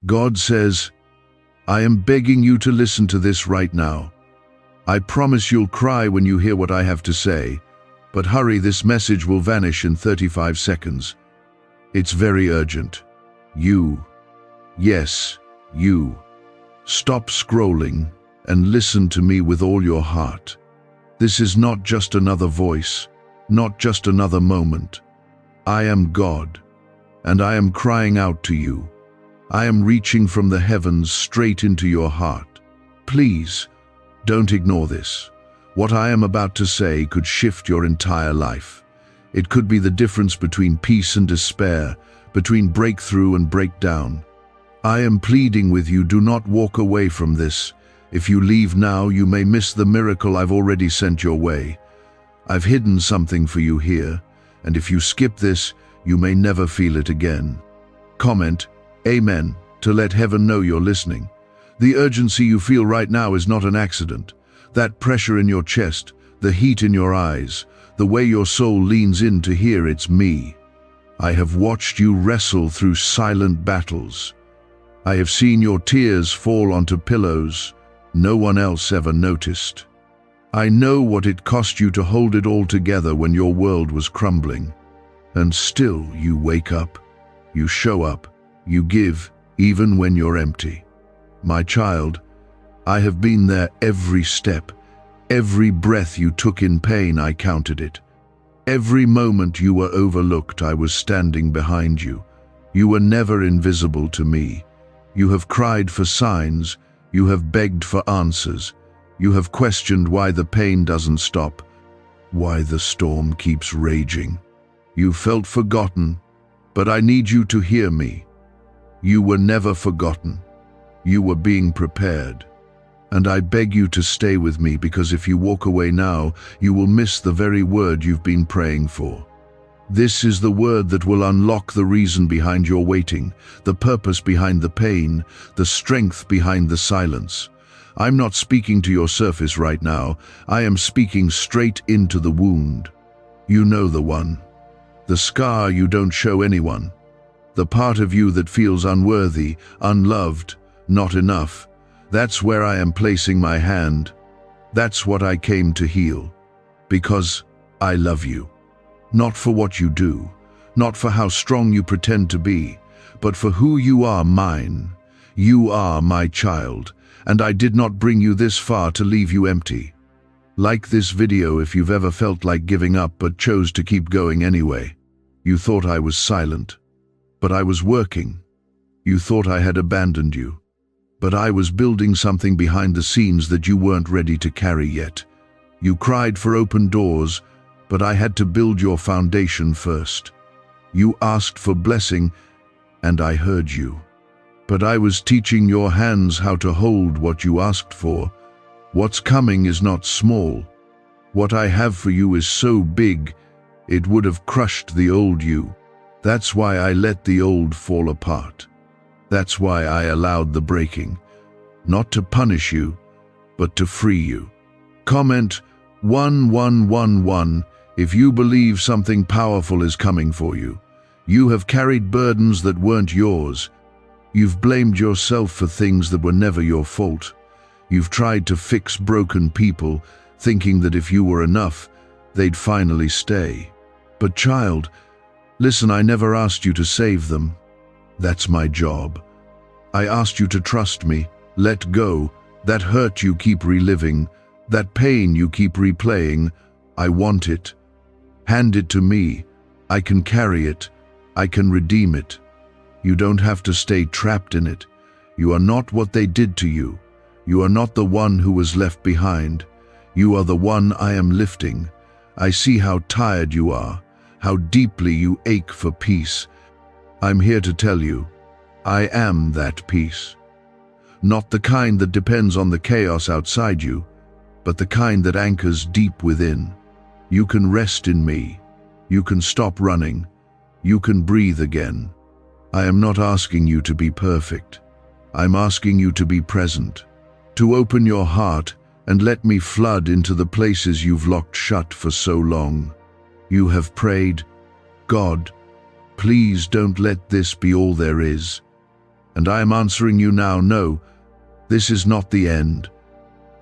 God says, I am begging you to listen to this right now. I promise you'll cry when you hear what I have to say, but hurry, this message will vanish in 35 seconds. It's very urgent. You, yes, you, stop scrolling and listen to me with all your heart. This is not just another voice, not just another moment. I am God, and I am crying out to you. I am reaching from the heavens straight into your heart. Please, don't ignore this. What I am about to say could shift your entire life. It could be the difference between peace and despair, between breakthrough and breakdown. I am pleading with you, do not walk away from this. If you leave now, you may miss the miracle I've already sent your way. I've hidden something for you here, and if you skip this, you may never feel it again. Comment, Amen, to let heaven know you're listening. The urgency you feel right now is not an accident. That pressure in your chest, the heat in your eyes, the way your soul leans in to hear it's me. I have watched you wrestle through silent battles. I have seen your tears fall onto pillows no one else ever noticed. I know what it cost you to hold it all together when your world was crumbling. And still you wake up, you show up, you give, even when you're empty. My child, I have been there every step. Every breath you took in pain, I counted it. Every moment you were overlooked, I was standing behind you. You were never invisible to me. You have cried for signs. You have begged for answers. You have questioned why the pain doesn't stop, why the storm keeps raging. You felt forgotten, but I need you to hear me. You were never forgotten. You were being prepared. And I beg you to stay with me, because if you walk away now, you will miss the very word you've been praying for. This is the word that will unlock the reason behind your waiting, the purpose behind the pain, the strength behind the silence. I'm not speaking to your surface right now. I am speaking straight into the wound. You know the one. The scar you don't show anyone. The part of you that feels unworthy, unloved, not enough. That's where I am placing my hand. That's what I came to heal. Because I love you. Not for what you do, not for how strong you pretend to be, but for who you are, mine. You are my child, and I did not bring you this far to leave you empty. Like this video if you've ever felt like giving up but chose to keep going anyway. You thought I was silent, but I was working. You thought I had abandoned you, but I was building something behind the scenes that you weren't ready to carry yet. You cried for open doors, but I had to build your foundation first. You asked for blessing, and I heard you. But I was teaching your hands how to hold what you asked for. What's coming is not small. What I have for you is so big, it would have crushed the old you. That's why I let the old fall apart. That's why I allowed the breaking. Not to punish you, but to free you. Comment 1111 if you believe something powerful is coming for you. You have carried burdens that weren't yours. You've blamed yourself for things that were never your fault. You've tried to fix broken people, thinking that if you were enough, they'd finally stay. But child, listen, I never asked you to save them. That's my job. I asked you to trust me, let go. That hurt you keep reliving, that pain you keep replaying. I want it. Hand it to me. I can carry it. I can redeem it. You don't have to stay trapped in it. You are not what they did to you. You are not the one who was left behind. You are the one I am lifting. I see how tired you are, how deeply you ache for peace. I'm here to tell you, I am that peace. Not the kind that depends on the chaos outside you, but the kind that anchors deep within. You can rest in me. You can stop running. You can breathe again. I am not asking you to be perfect. I'm asking you to be present, to open your heart and let me flood into the places you've locked shut for so long. You have prayed, God, please don't let this be all there is. And I am answering you now, no, this is not the end.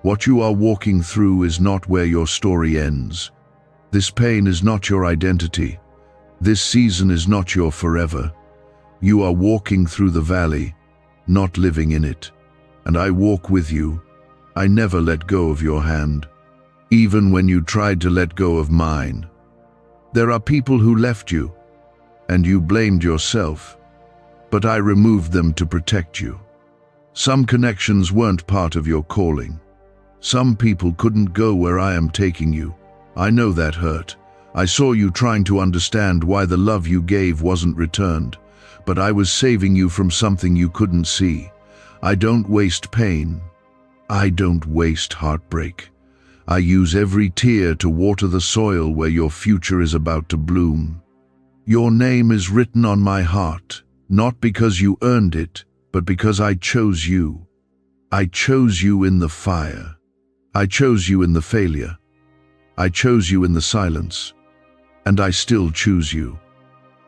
What you are walking through is not where your story ends. This pain is not your identity. This season is not your forever. You are walking through the valley, not living in it. And I walk with you. I never let go of your hand, even when you tried to let go of mine. There are people who left you, and you blamed yourself, but I removed them to protect you. Some connections weren't part of your calling. Some people couldn't go where I am taking you. I know that hurt. I saw you trying to understand why the love you gave wasn't returned, but I was saving you from something you couldn't see. I don't waste pain. I don't waste heartbreak. I use every tear to water the soil where your future is about to bloom. Your name is written on my heart, not because you earned it, but because I chose you. I chose you in the fire. I chose you in the failure. I chose you in the silence. And I still choose you.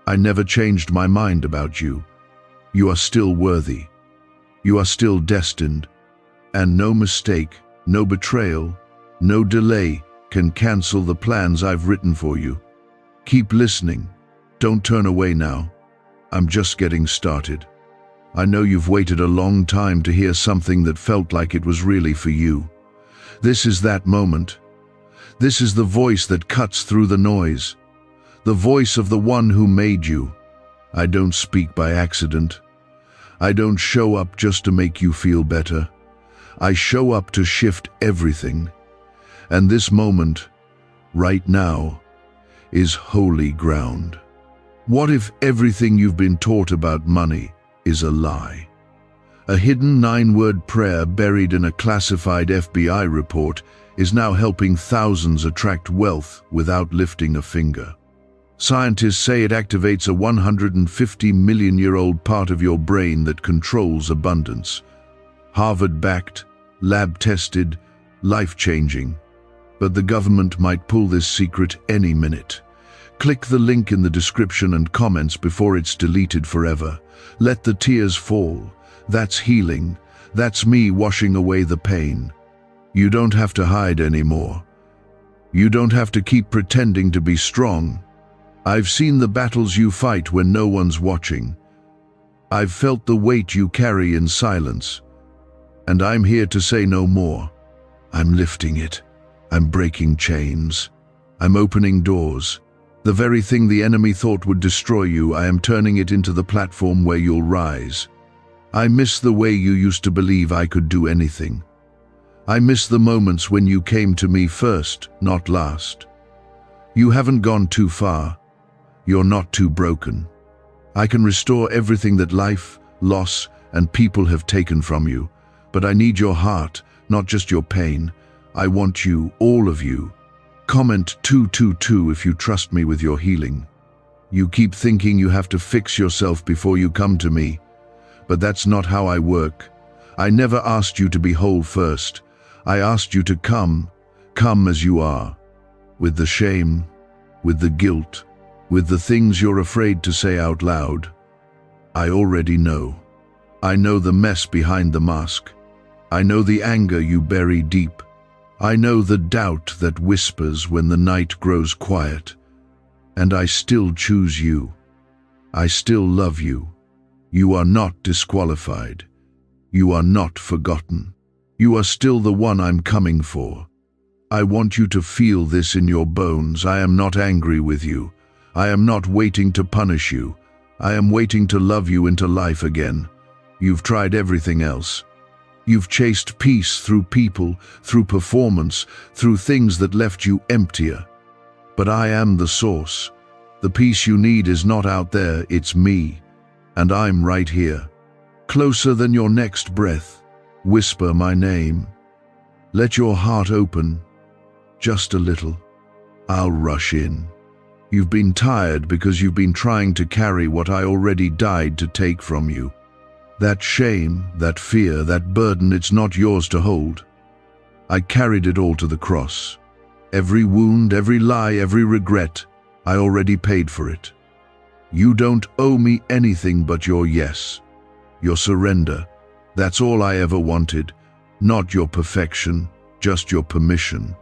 I never changed my mind about you. You are still worthy. You are still destined. And no mistake, no betrayal, no delay can cancel the plans I've written for you. Keep listening. Don't turn away now. I'm just getting started. I know you've waited a long time to hear something that felt like it was really for you. This is that moment. This is the voice that cuts through the noise. The voice of the one who made you. I don't speak by accident. I don't show up just to make you feel better. I show up to shift everything. And this moment, right now, is holy ground. What if everything you've been taught about money is a lie? A hidden 9-word prayer buried in a classified FBI report is now helping thousands attract wealth without lifting a finger. Scientists say it activates a 150-million-year-old part of your brain that controls abundance. Harvard-backed, lab-tested, life-changing. But the government might pull this secret any minute. Click the link in the description and comments before it's deleted forever. Let the tears fall. That's healing. That's me washing away the pain. You don't have to hide anymore. You don't have to keep pretending to be strong. I've seen the battles you fight when no one's watching. I've felt the weight you carry in silence. And I'm here to say no more. I'm lifting it. I'm breaking chains. I'm opening doors. The very thing the enemy thought would destroy you, I am turning it into the platform where you'll rise. I miss the way you used to believe I could do anything. I miss the moments when you came to me first, not last. You haven't gone too far. You're not too broken. I can restore everything that life, loss, and people have taken from you. But I need your heart, not just your pain. I want you, all of you. Comment 222 if you trust me with your healing. You keep thinking you have to fix yourself before you come to me. But that's not how I work. I never asked you to be whole first. I asked you to come as you are. With the shame, with the guilt, with the things you're afraid to say out loud. I already know. I know the mess behind the mask. I know the anger you bury deep. I know the doubt that whispers when the night grows quiet. And I still choose you. I still love you. You are not disqualified. You are not forgotten. You are still the one I'm coming for. I want you to feel this in your bones. I am not angry with you. I am not waiting to punish you. I am waiting to love you into life again. You've tried everything else. You've chased peace through people, through performance, through things that left you emptier. But I am the source. The peace you need is not out there, it's me. And I'm right here. Closer than your next breath. Whisper my name. Let your heart open. Just a little. I'll rush in. You've been tired because you've been trying to carry what I already died to take from you. That shame, that fear, that burden, it's not yours to hold. I carried it all to the cross. Every wound, every lie, every regret, I already paid for it. You don't owe me anything but your yes. your surrender. That's all I ever wanted. Not your perfection, just your permission.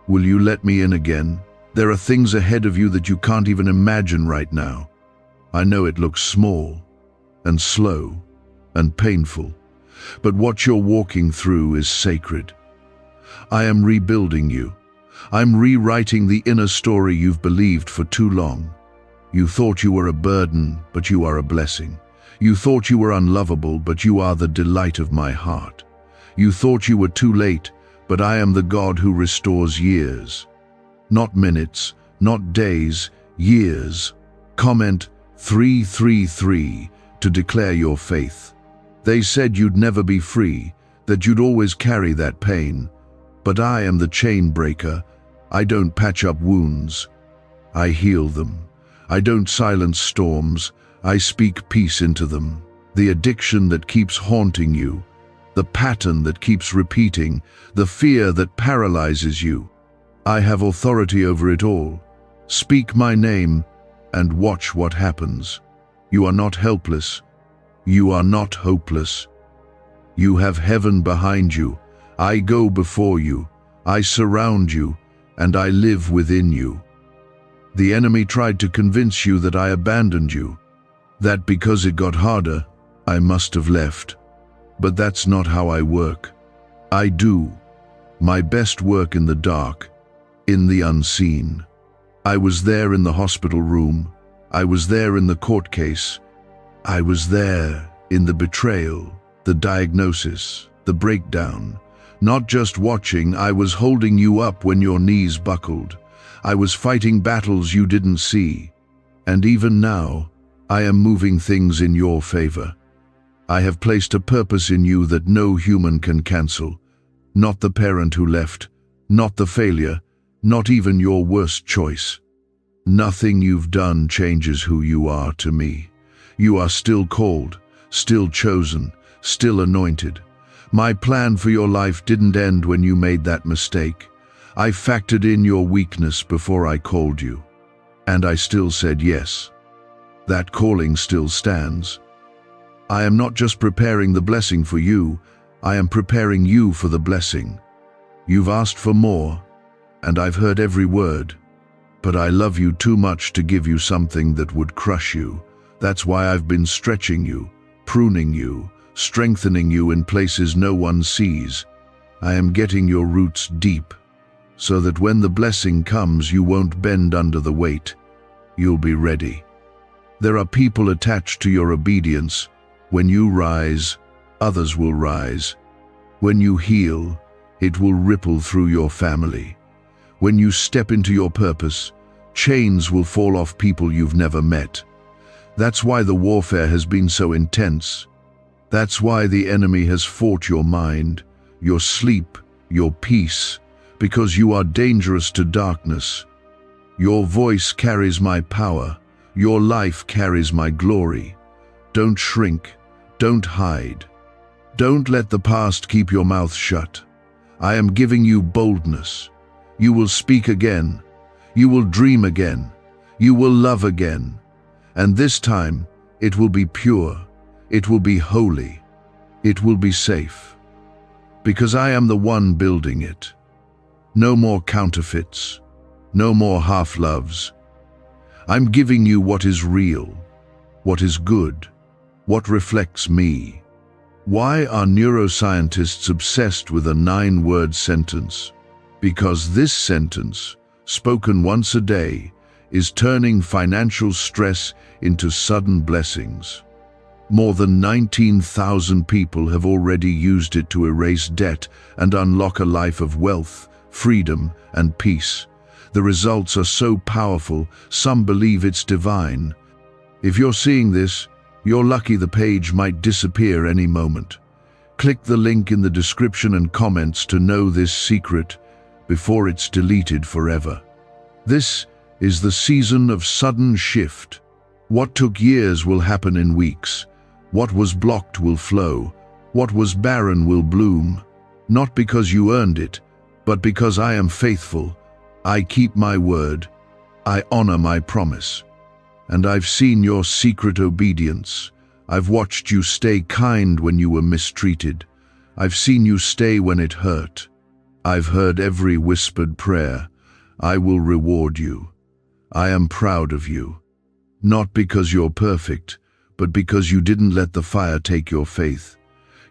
Will you let me in again? There are things ahead of you that you can't even imagine right now. I know it looks small and slow and painful, but what you're walking through is sacred. I am rebuilding you. I'm rewriting the inner story you've believed for too long. You thought you were a burden, but you are a blessing. You thought you were unlovable, but you are the delight of my heart. You thought you were too late, but I am the God who restores years. Not minutes, not days, years. Comment 333 to declare your faith. They said you'd never be free, that you'd always carry that pain. But I am the chain breaker. I don't patch up wounds. I heal them. I don't silence storms. I speak peace into them. The addiction that keeps haunting you, the pattern that keeps repeating, the fear that paralyzes you. I have authority over it all. Speak my name and watch what happens. You are not helpless. You are not hopeless. You have heaven behind you. I go before you. I surround you, and I live within you. The enemy tried to convince you that I abandoned you, that because it got harder, I must have left. But that's not how I work. I do my best work in the dark, in the unseen. I was there in the hospital room. I was there in the court case. I was there in the betrayal, the diagnosis, the breakdown. Not just watching, I was holding you up when your knees buckled. I was fighting battles you didn't see. And even now, I am moving things in your favor. I have placed a purpose in you that no human can cancel. Not the parent who left, not the failure, not even your worst choice. Nothing you've done changes who you are to me. You are still called, still chosen, still anointed. My plan for your life didn't end when you made that mistake. I factored in your weakness before I called you. And I still said yes. That calling still stands. I am not just preparing the blessing for you, I am preparing you for the blessing. You've asked for more, and I've heard every word. But I love you too much to give you something that would crush you. That's why I've been stretching you, pruning you, strengthening you in places no one sees. I am getting your roots deep, so that when the blessing comes, you won't bend under the weight. You'll be ready. There are people attached to your obedience. When you rise, others will rise. When you heal, it will ripple through your family. When you step into your purpose, chains will fall off people you've never met. That's why the warfare has been so intense. That's why the enemy has fought your mind, your sleep, your peace, because you are dangerous to darkness. Your voice carries my power. Your life carries my glory. Don't shrink. Don't hide. Don't let the past keep your mouth shut. I am giving you boldness. You will speak again. You will dream again. You will love again. And this time, it will be pure. It will be holy. It will be safe. Because I am the one building it. No more counterfeits. No more half-loves. I'm giving you what is real, what is good, what reflects me. Why are neuroscientists obsessed with a 9-word sentence? Because this sentence, spoken once a day, is turning financial stress into sudden blessings. More than 19,000 people have already used it to erase debt and unlock a life of wealth, freedom, and peace. The results are so powerful, some believe it's divine. If you're seeing this, you're lucky. The page might disappear any moment. Click the link in the description and comments to know this secret before it's deleted forever. This is the season of sudden shift. What took years will happen in weeks. What was blocked will flow. What was barren will bloom. Not because you earned it, but because I am faithful. I keep my word. I honor my promise. And I've seen your secret obedience. I've watched you stay kind when you were mistreated. I've seen you stay when it hurt. I've heard every whispered prayer. I will reward you. I am proud of you. Not because you're perfect, but because you didn't let the fire take your faith.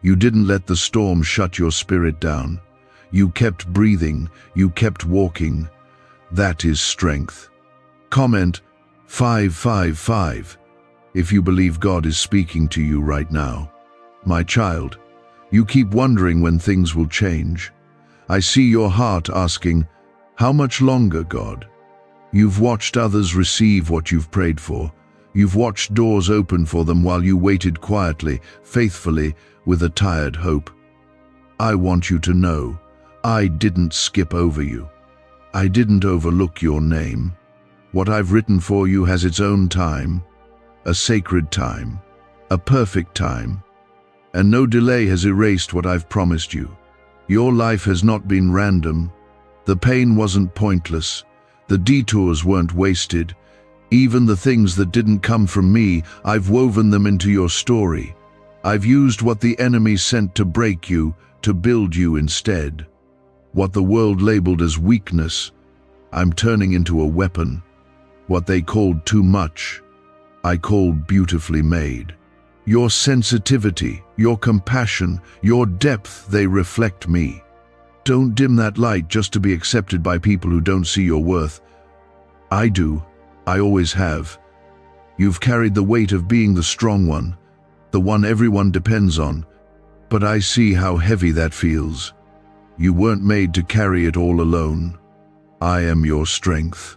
You didn't let the storm shut your spirit down. You kept breathing. You kept walking. That is strength. Comment 555 if you believe God is speaking to you right now. My child, you keep wondering when things will change. I see your heart asking, how much longer, God? You've watched others receive what you've prayed for. You've watched doors open for them while you waited quietly, faithfully, with a tired hope. I want you to know, I didn't skip over you. I didn't overlook your name. What I've written for you has its own time, a sacred time, a perfect time, and no delay has erased what I've promised you. Your life has not been random. The pain wasn't pointless. The detours weren't wasted. Even the things that didn't come from me, I've woven them into your story. I've used what the enemy sent to break you, to build you instead. What the world labeled as weakness, I'm turning into a weapon. What they called too much, I called beautifully made. Your sensitivity, your compassion, your depth, they reflect me. Don't dim that light just to be accepted by people who don't see your worth. I do. I always have. You've carried the weight of being the strong one, the one everyone depends on. But I see how heavy that feels. You weren't made to carry it all alone. I am your strength.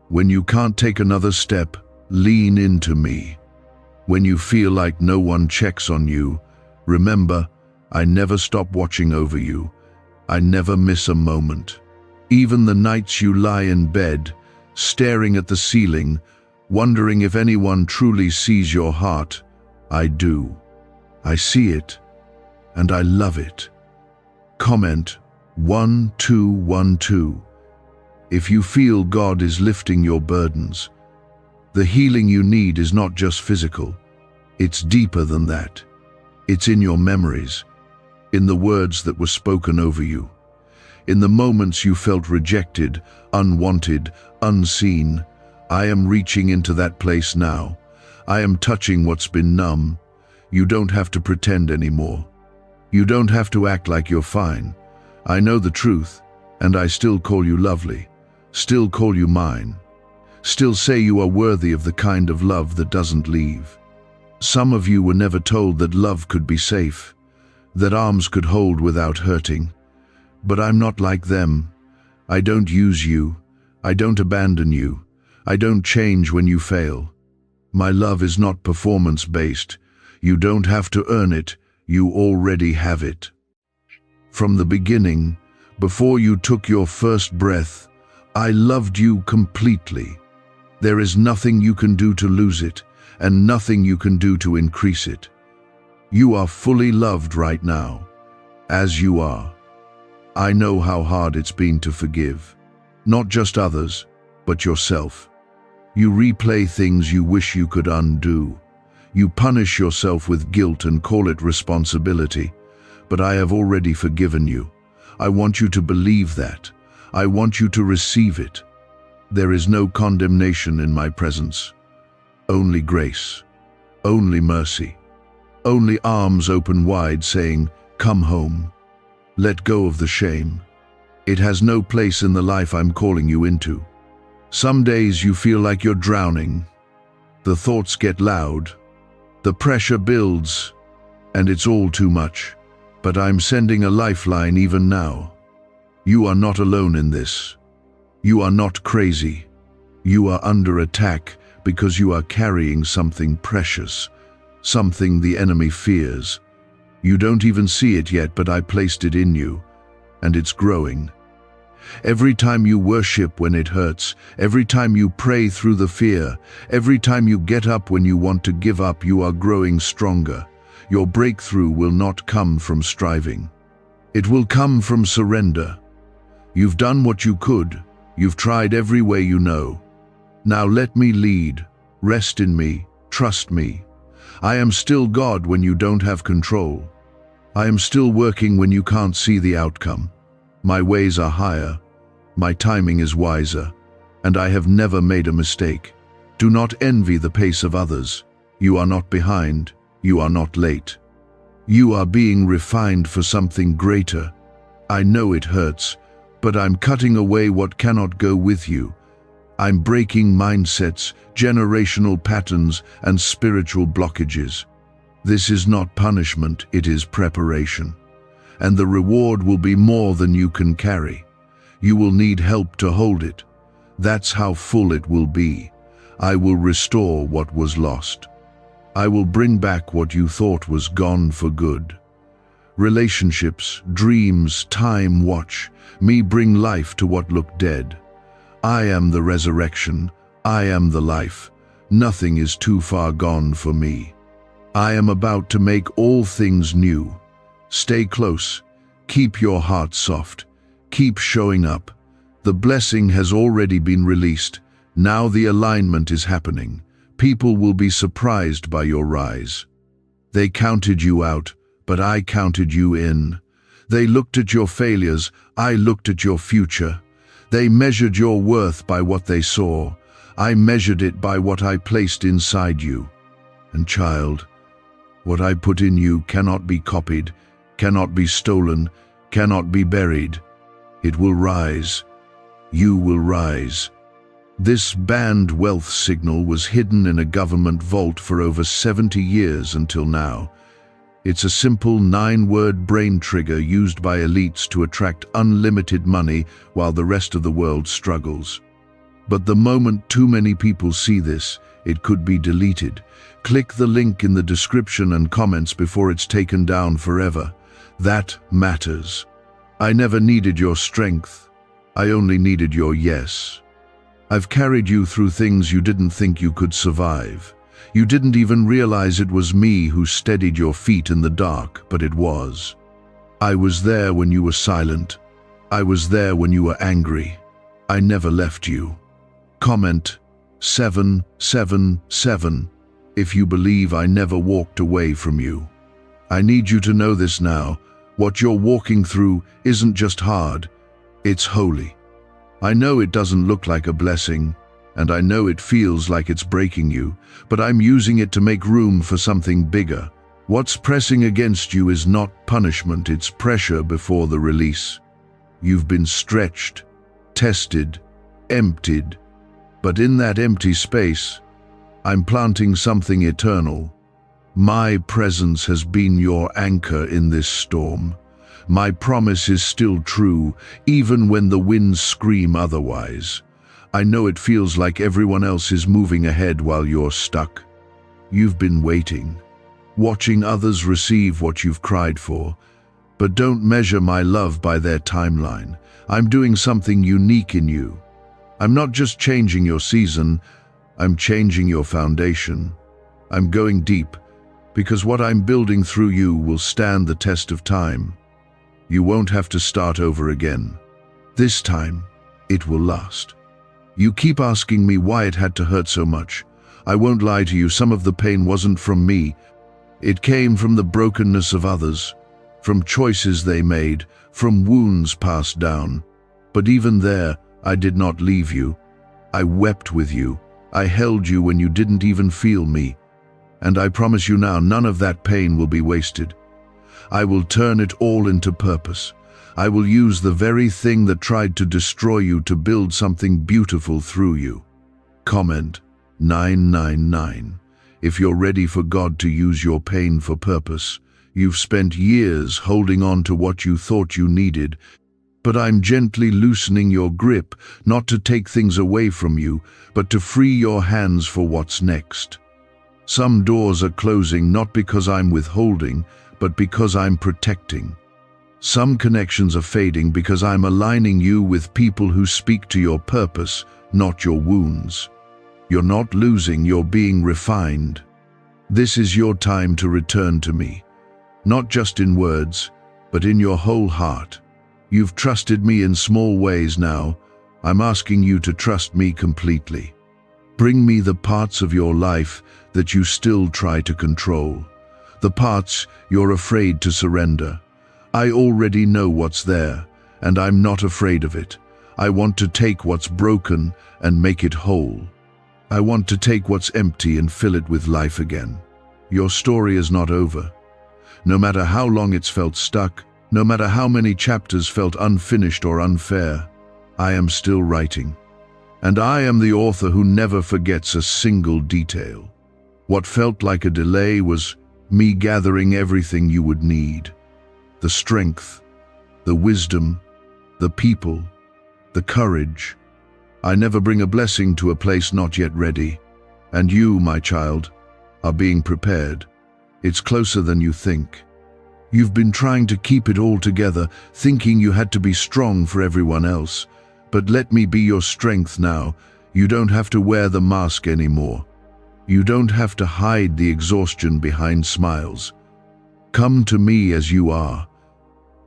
When you can't take another step, lean into me. When you feel like no one checks on you, remember, I never stop watching over you. I never miss a moment. Even the nights you lie in bed, staring at the ceiling, wondering if anyone truly sees your heart, I do. I see it, and I love it. Comment 1212 if you feel God is lifting your burdens. The healing you need is not just physical. It's deeper than that. It's in your memories, in the words that were spoken over you, in the moments you felt rejected, unwanted, unseen. I am reaching into that place now. I am touching what's been numb. You don't have to pretend anymore. You don't have to act like you're fine. I know the truth, and I still call you lovely, still call you mine, still say you are worthy of the kind of love that doesn't leave. Some of you were never told that love could be safe, that arms could hold without hurting. But I'm not like them. I don't use you. I don't abandon you. I don't change when you fail. My love is not performance-based. You don't have to earn it. You already have it. From the beginning, before you took your first breath, I loved you completely. There is nothing you can do to lose it, and nothing you can do to increase it. You are fully loved right now, as you are. I know how hard it's been to forgive. Not just others, but yourself. You replay things you wish you could undo. You punish yourself with guilt and call it responsibility. But I have already forgiven you. I want you to believe that. I want you to receive it. There is no condemnation in my presence. Only grace. Only mercy. Only arms open wide saying, come home. Let go of the shame. It has no place in the life I'm calling you into. Some days you feel like you're drowning. The thoughts get loud. The pressure builds, and it's all too much. But I'm sending a lifeline even now. You are not alone in this. You are not crazy. You are under attack because you are carrying something precious, something the enemy fears. You don't even see it yet, but I placed it in you, and it's growing. Every time you worship when it hurts, every time you pray through the fear, every time you get up when you want to give up, you are growing stronger. Your breakthrough will not come from striving. It will come from surrender. You've done what you could. You've tried every way you know. Now let me lead. Rest in me. Trust me. I am still God when you don't have control. I am still working when you can't see the outcome. My ways are higher, my timing is wiser, and I have never made a mistake. Do not envy the pace of others. You are not behind, you are not late. You are being refined for something greater. I know it hurts, but I'm cutting away what cannot go with you. I'm breaking mindsets, generational patterns, and spiritual blockages. This is not punishment, it is preparation. And the reward will be more than you can carry. You will need help to hold it. That's how full it will be. I will restore what was lost. I will bring back what you thought was gone for good. Relationships, dreams, time, watch me bring life to what looked dead. I am the resurrection. I am the life. Nothing is too far gone for me. I am about to make all things new. Stay close. Keep your heart soft. Keep showing up. The blessing has already been released. Now the alignment is happening. People will be surprised by your rise. They counted you out, but I counted you in. They looked at your failures, I looked at your future. They measured your worth by what they saw. I measured it by what I placed inside you. And child, what I put in you cannot be copied, cannot be stolen, cannot be buried. It will rise. You will rise. This banned wealth signal was hidden in a government vault for over 70 years until now. It's a simple 9-word brain trigger used by elites to attract unlimited money while the rest of the world struggles. But the moment too many people see this, it could be deleted. Click the link in the description and comments before it's taken down forever. That matters. I never needed your strength. I only needed your yes. I've carried you through things you didn't think you could survive. You didn't even realize it was me who steadied your feet in the dark, but it was. I was there when you were silent. I was there when you were angry. I never left you. Comment 777 if you believe I never walked away from you. I need you to know this now. What you're walking through isn't just hard, it's holy. I know it doesn't look like a blessing, and I know it feels like it's breaking you, but I'm using it to make room for something bigger. What's pressing against you is not punishment, it's pressure before the release. You've been stretched, tested, emptied, but in that empty space, I'm planting something eternal. My presence has been your anchor in this storm. My promise is still true, even when the winds scream otherwise. I know it feels like everyone else is moving ahead while you're stuck. You've been waiting, watching others receive what you've cried for. But don't measure my love by their timeline. I'm doing something unique in you. I'm not just changing your season, I'm changing your foundation. I'm going deep, because what I'm building through you will stand the test of time. You won't have to start over again. This time, it will last. You keep asking me why it had to hurt so much. I won't lie to you, some of the pain wasn't from me. It came from the brokenness of others, from choices they made, from wounds passed down. But even there, I did not leave you. I wept with you. I held you when you didn't even feel me. And I promise you now, none of that pain will be wasted. I will turn it all into purpose. I will use the very thing that tried to destroy you to build something beautiful through you. Comment 999 if you're ready for God to use your pain for purpose. You've spent years holding on to what you thought you needed, but I'm gently loosening your grip, not to take things away from you, but to free your hands for what's next. Some doors are closing not because I'm withholding, but because I'm protecting. Some connections are fading because I'm aligning you with people who speak to your purpose, not your wounds. You're not losing, you're being refined. This is your time to return to me, not just in words, but in your whole heart. You've trusted me in small ways now. I'm asking you to trust me completely. Bring me the parts of your life that you still try to control, the parts you're afraid to surrender. I already know what's there, and I'm not afraid of it. I want to take what's broken and make it whole. I want to take what's empty and fill it with life again. Your story is not over. No matter how long it's felt stuck, no matter how many chapters felt unfinished or unfair, I am still writing. And I am the author who never forgets a single detail. What felt like a delay was me gathering everything you would need. The strength, the wisdom, the people, the courage. I never bring a blessing to a place not yet ready. And you, my child, are being prepared. It's closer than you think. You've been trying to keep it all together, thinking you had to be strong for everyone else. But let me be your strength now. You don't have to wear the mask anymore. You don't have to hide the exhaustion behind smiles. Come to me as you are.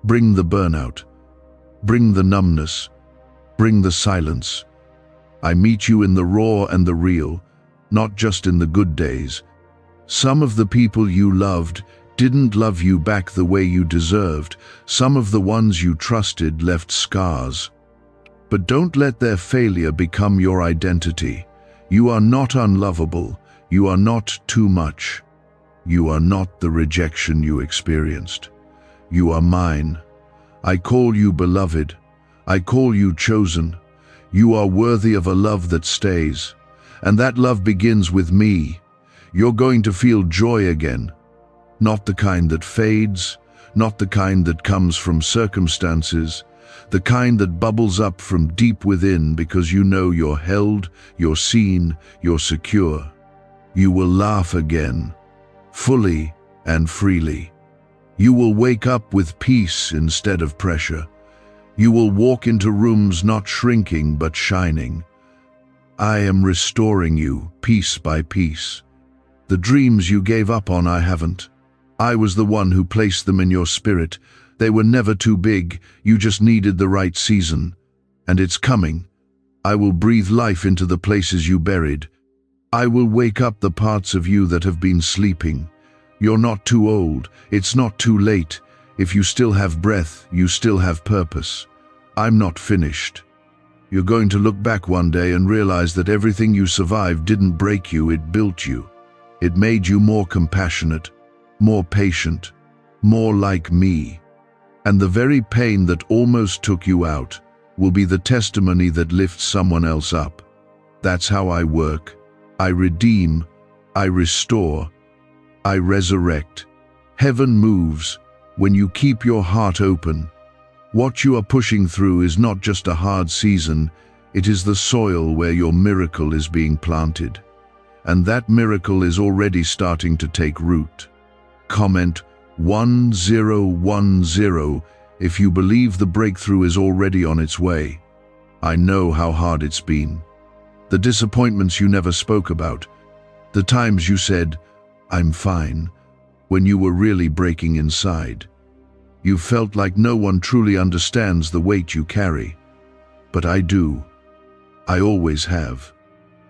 Bring the burnout. Bring the numbness. Bring the silence. I meet you in the raw and the real, not just in the good days. Some of the people you loved didn't love you back the way you deserved. Some of the ones you trusted left scars. But don't let their failure become your identity. You are not unlovable. You are not too much. You are not the rejection you experienced. You are mine. I call you beloved. I call you chosen. You are worthy of a love that stays. And that love begins with me. You're going to feel joy again. Not the kind that fades, not the kind that comes from circumstances, the kind that bubbles up from deep within because you know you're held, you're seen, you're secure. You will laugh again, fully and freely. You will wake up with peace instead of pressure. You will walk into rooms not shrinking but shining. I am restoring you piece by piece. The dreams you gave up on, I haven't. I was the one who placed them in your spirit. They were never too big, you just needed the right season. And it's coming. I will breathe life into the places you buried. I will wake up the parts of you that have been sleeping. You're not too old, it's not too late. If you still have breath, you still have purpose. I'm not finished. You're going to look back one day and realize that everything you survived didn't break you, it built you. It made you more compassionate, more patient, more like me. And the very pain that almost took you out will be the testimony that lifts someone else up. That's how I work. I redeem, I restore, I resurrect. Heaven moves when you keep your heart open. What you are pushing through is not just a hard season, it is the soil where your miracle is being planted. And that miracle is already starting to take root. Comment 1010 if you believe the breakthrough is already on its way. I know how hard it's been. The disappointments you never spoke about. The times you said, "I'm fine," when you were really breaking inside. You felt like no one truly understands the weight you carry. But I do. I always have.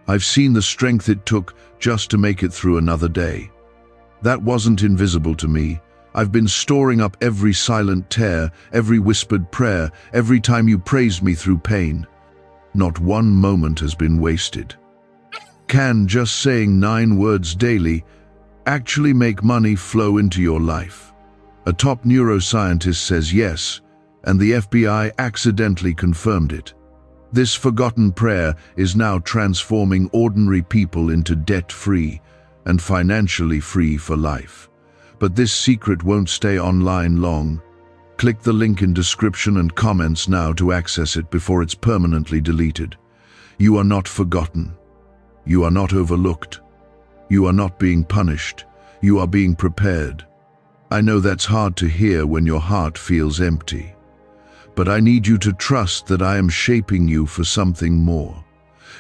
I've seen the strength it took just to make it through another day. That wasn't invisible to me. I've been storing up every silent tear, every whispered prayer, every time you praised me through pain. Not one moment has been wasted. Can just saying 9 words daily actually make money flow into your life? A top neuroscientist says yes, and the FBI accidentally confirmed it. This forgotten prayer is now transforming ordinary people into debt-free and financially free for life. But this secret won't stay online long. Click the link in description and comments now to access it before it's permanently deleted. You are not forgotten. You are not overlooked. You are not being punished. You are being prepared. I know that's hard to hear when your heart feels empty. But I need you to trust that I am shaping you for something more.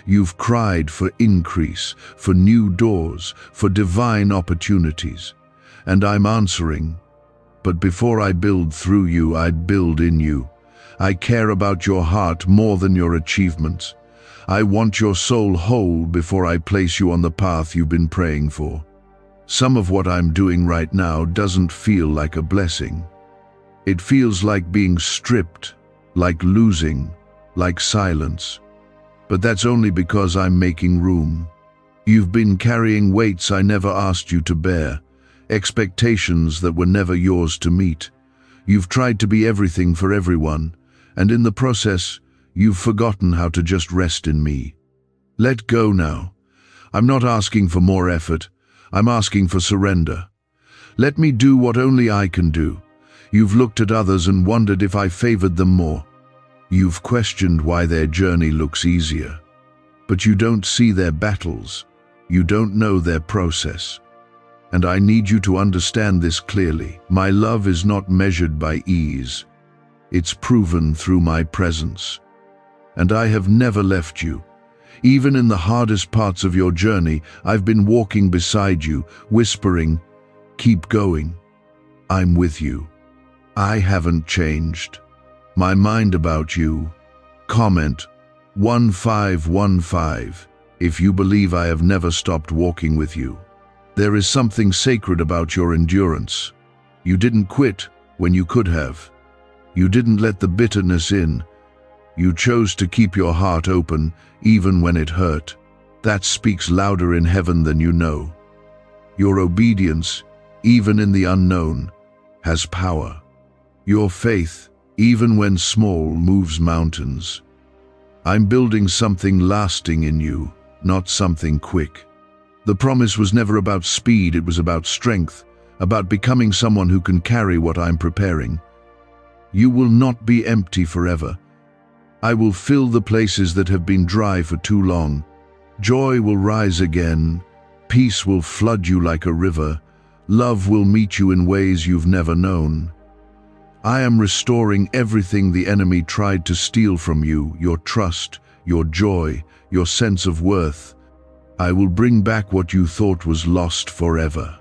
You've cried for increase, for new doors, for divine opportunities. And I'm answering. But before I build through you, I build in you. I care about your heart more than your achievements. I want your soul whole before I place you on the path you've been praying for. Some of what I'm doing right now doesn't feel like a blessing. It feels like being stripped, like losing, like silence. But that's only because I'm making room. You've been carrying weights I never asked you to bear, expectations that were never yours to meet. You've tried to be everything for everyone, and in the process, you've forgotten how to just rest in me. Let go now. I'm not asking for more effort. I'm asking for surrender. Let me do what only I can do. You've looked at others and wondered if I favored them more. You've questioned why their journey looks easier. But you don't see their battles. You don't know their process. And I need you to understand this clearly. My love is not measured by ease. It's proven through my presence. And I have never left you. Even in the hardest parts of your journey, I've been walking beside you, whispering, "Keep going. I'm with you." I haven't changed. My mind about you. Comment 1515 if you believe I have never stopped walking with you. There is something sacred about your endurance. You didn't quit when you could have. You didn't let the bitterness in. You chose to keep your heart open even when it hurt. That speaks louder in heaven than you know. Your obedience, even in the unknown, has power. Your faith, even when small, moves mountains. I'm building something lasting in you, not something quick. The promise was never about speed, it was about strength, about becoming someone who can carry what I'm preparing. You will not be empty forever. I will fill the places that have been dry for too long. Joy will rise again. Peace will flood you like a river. Love will meet you in ways you've never known. I am restoring everything the enemy tried to steal from you, your trust, your joy, your sense of worth. I will bring back what you thought was lost forever,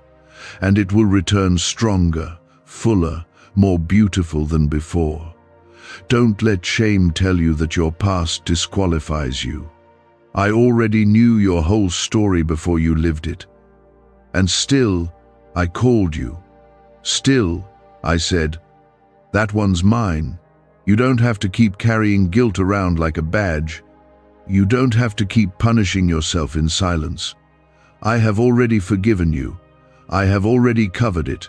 and it will return stronger, fuller, more beautiful than before. Don't let shame tell you that your past disqualifies you. I already knew your whole story before you lived it. And still, I called you. Still, I said, "That one's mine." You don't have to keep carrying guilt around like a badge. You don't have to keep punishing yourself in silence. I have already forgiven you. I have already covered it.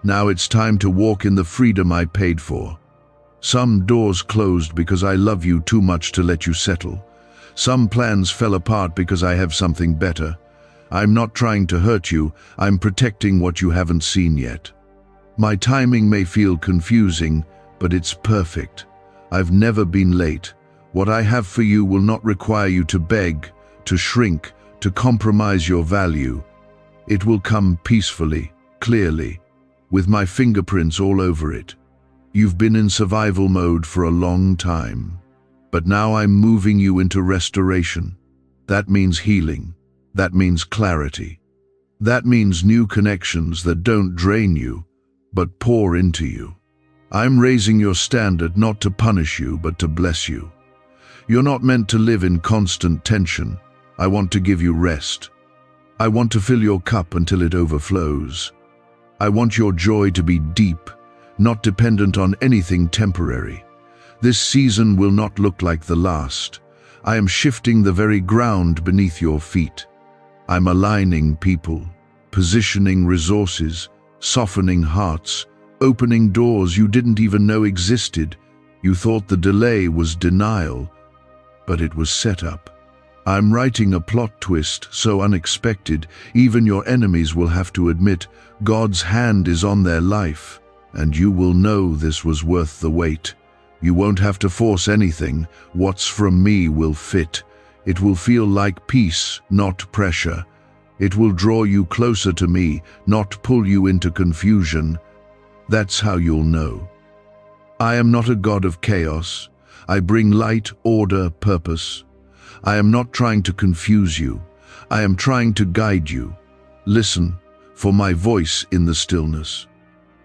Now it's time to walk in the freedom I paid for. Some doors closed because I love you too much to let you settle. Some plans fell apart because I have something better. I'm not trying to hurt you, I'm protecting what you haven't seen yet. My timing may feel confusing, but it's perfect. I've never been late. What I have for you will not require you to beg, to shrink, to compromise your value. It will come peacefully, clearly, with my fingerprints all over it. You've been in survival mode for a long time, but now I'm moving you into restoration. That means healing. That means clarity. That means new connections that don't drain you, but pour into you. I'm raising your standard not to punish you, but to bless you. You're not meant to live in constant tension. I want to give you rest. I want to fill your cup until it overflows. I want your joy to be deep, not dependent on anything temporary. This season will not look like the last. I am shifting the very ground beneath your feet. I'm aligning people, positioning resources, softening hearts, opening doors you didn't even know existed. You thought the delay was denial, but it was set up. I'm writing a plot twist so unexpected, even your enemies will have to admit God's hand is on their life, and you will know this was worth the wait. You won't have to force anything. What's from me will fit. It will feel like peace, not pressure. It will draw you closer to me, not pull you into confusion. That's how you'll know. I am not a God of chaos. I bring light, order, purpose. I am not trying to confuse you. I am trying to guide you. Listen for my voice in the stillness.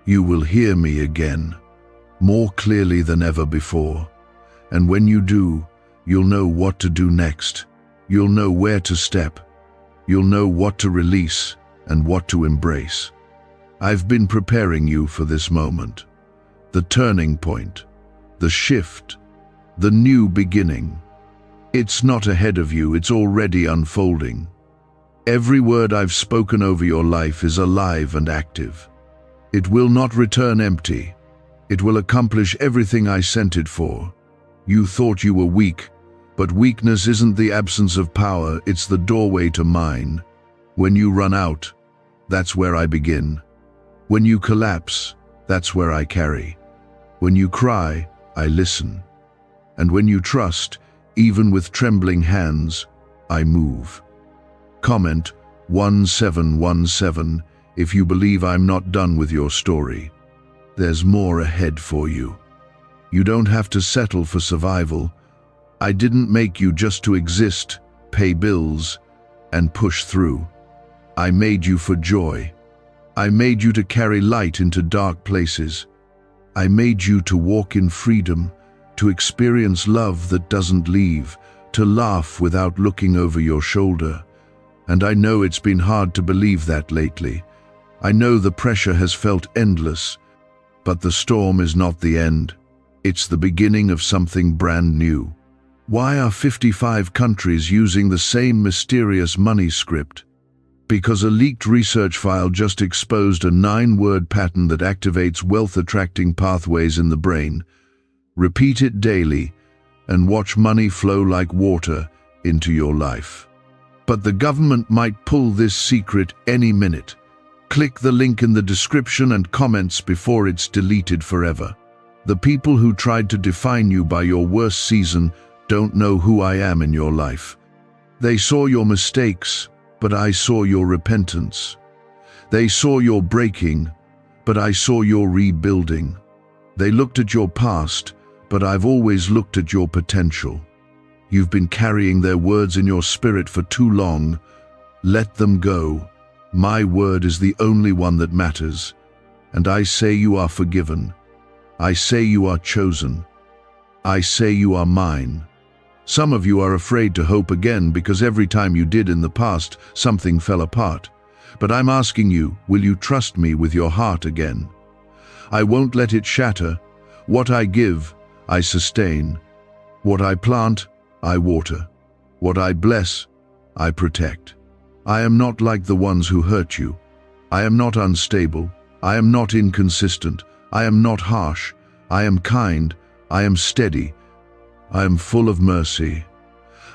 You will hear me again, more clearly than ever before. And when you do, You'll know what to do next. You'll know where to step. You'll know what to release and what to embrace. I've been preparing you for this moment. The turning point, the shift, the new beginning. It's not ahead of you, it's already unfolding. Every word I've spoken over your life is alive and active. It will not return empty. It will accomplish everything I sent it for. You thought you were weak, but weakness isn't the absence of power, it's the doorway to mine. When you run out, that's where I begin. When you collapse, that's where I carry. When you cry, I listen. And when you trust, even with trembling hands, I move. Comment 1717 if you believe I'm not done with your story. There's more ahead for you. You don't have to settle for survival. I didn't make you just to exist, pay bills, and push through. I made you for joy. I made you to carry light into dark places. I made you to walk in freedom, to experience love that doesn't leave, to laugh without looking over your shoulder. And I know it's been hard to believe that lately. I know the pressure has felt endless, but the storm is not the end. It's the beginning of something brand new. Why are 55 countries using the same mysterious money script? Because a leaked research file just exposed a 9-word pattern that activates wealth-attracting pathways in the brain. Repeat it daily and watch money flow like water into your life. But the government might pull this secret any minute. Click the link in the description and comments before it's deleted forever. The people who tried to define you by your worst season don't know who I am in your life. They saw your mistakes, but I saw your repentance. They saw your breaking, but I saw your rebuilding. They looked at your past, but I've always looked at your potential. You've been carrying their words in your spirit for too long. Let them go. My word is the only one that matters. And I say you are forgiven. I say you are chosen. I say you are mine. Some of you are afraid to hope again because every time you did in the past, something fell apart. But I'm asking you, will you trust me with your heart again? I won't let it shatter. What I give, I sustain. What I plant, I water. What I bless, I protect. I am not like the ones who hurt you. I am not unstable. I am not inconsistent. I am not harsh. I am kind. I am steady. I am full of mercy.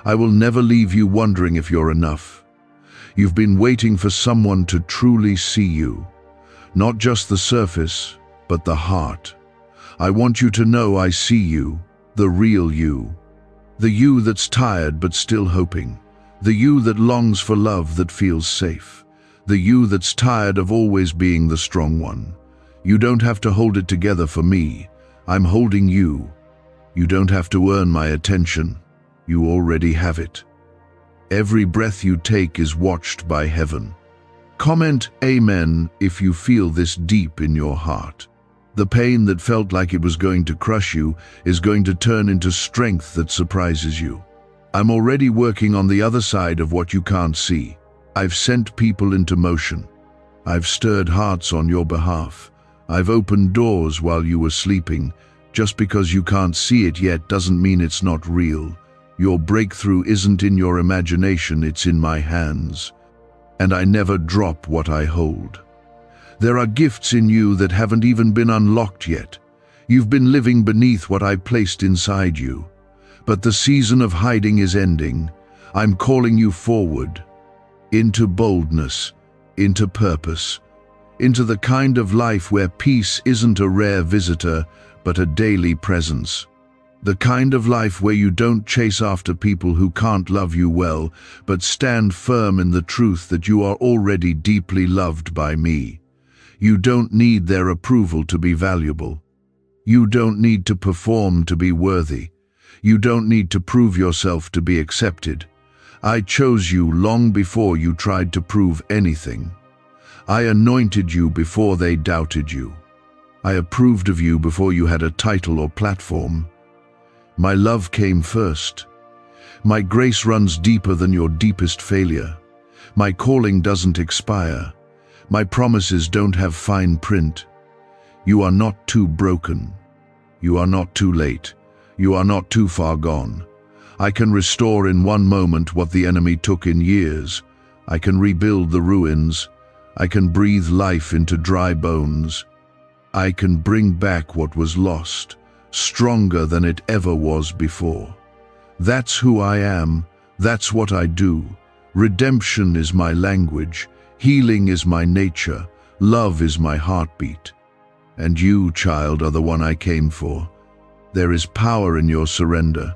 I will never leave you wondering if you're enough. You've been waiting for someone to truly see you. Not just the surface, but the heart. I want you to know I see you, the real you. The you that's tired but still hoping. The you that longs for love that feels safe. The you that's tired of always being the strong one. You don't have to hold it together for me. I'm holding you. You don't have to earn my attention. You already have it. Every breath you take is watched by heaven. Comment Amen if you feel this deep in your heart. The pain that felt like it was going to crush you is going to turn into strength that surprises you. I'm already working on the other side of what you can't see. I've sent people into motion. I've stirred hearts on your behalf. I've opened doors while you were sleeping. Just because you can't see it yet doesn't mean it's not real. Your breakthrough isn't in your imagination, it's in my hands. And I never drop what I hold. There are gifts in you that haven't even been unlocked yet. You've been living beneath what I placed inside you. But the season of hiding is ending. I'm calling you forward, into boldness, into purpose, into the kind of life where peace isn't a rare visitor, but a daily presence. The kind of life where you don't chase after people who can't love you well, but stand firm in the truth that you are already deeply loved by me. You don't need their approval to be valuable. You don't need to perform to be worthy. You don't need to prove yourself to be accepted. I chose you long before you tried to prove anything. I anointed you before they doubted you. I approved of you before you had a title or platform. My love came first, My grace runs deeper than your deepest failure. My calling doesn't expire. My promises don't have fine print. You are not too broken. You are not too late. You are not too far gone. I can restore in one moment what the enemy took in years. I can rebuild the ruins. I can breathe life into dry bones. I can bring back what was lost, stronger than it ever was before. That's who I am. That's what I do. Redemption is my language. Healing is my nature. Love is my heartbeat. And you, child, are the one I came for. There is power in your surrender,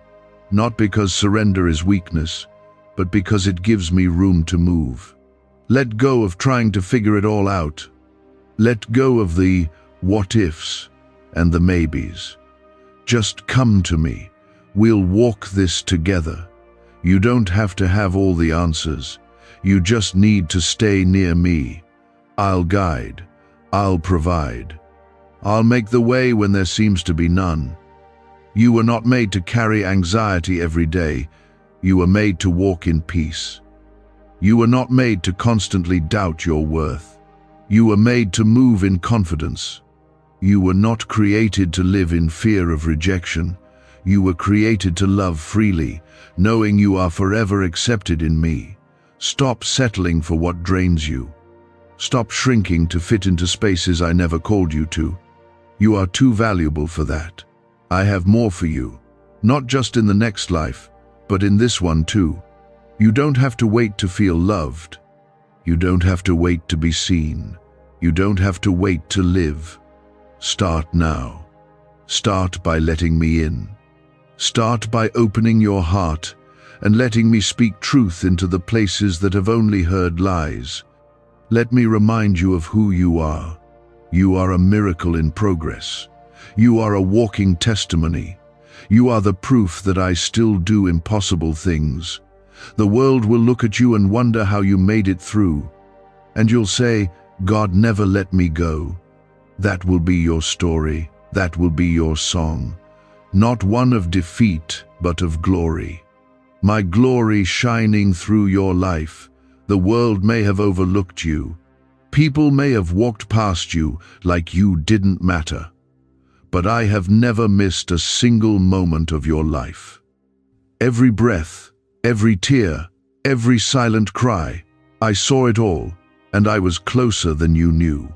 not because surrender is weakness, but because it gives me room to move. Let go of trying to figure it all out. Let go of the what-ifs and the maybes. Just come to me. We'll walk this together. You don't have to have all the answers. You just need to stay near me. I'll guide. I'll provide. I'll make the way when there seems to be none. You were not made to carry anxiety every day. You were made to walk in peace. You were not made to constantly doubt your worth. You were made to move in confidence. You were not created to live in fear of rejection. You were created to love freely, knowing you are forever accepted in me. Stop settling for what drains you. Stop shrinking to fit into spaces I never called you to. You are too valuable for that. I have more for you, not just in the next life, but in this one too. You don't have to wait to feel loved. You don't have to wait to be seen. You don't have to wait to live. Start now. Start by letting me in. Start by opening your heart and letting me speak truth into the places that have only heard lies. Let me remind you of who you are. You are a miracle in progress. You are a walking testimony. You are the proof that I still do impossible things. The world will look at you and wonder how you made it through. And you'll say, God never let me go. That will be your story. That will be your song. Not one of defeat, but of glory. My glory shining through your life. The world may have overlooked you. People may have walked past you like you didn't matter. But I have never missed a single moment of your life. Every breath, every tear, every silent cry, I saw it all, and I was closer than you knew.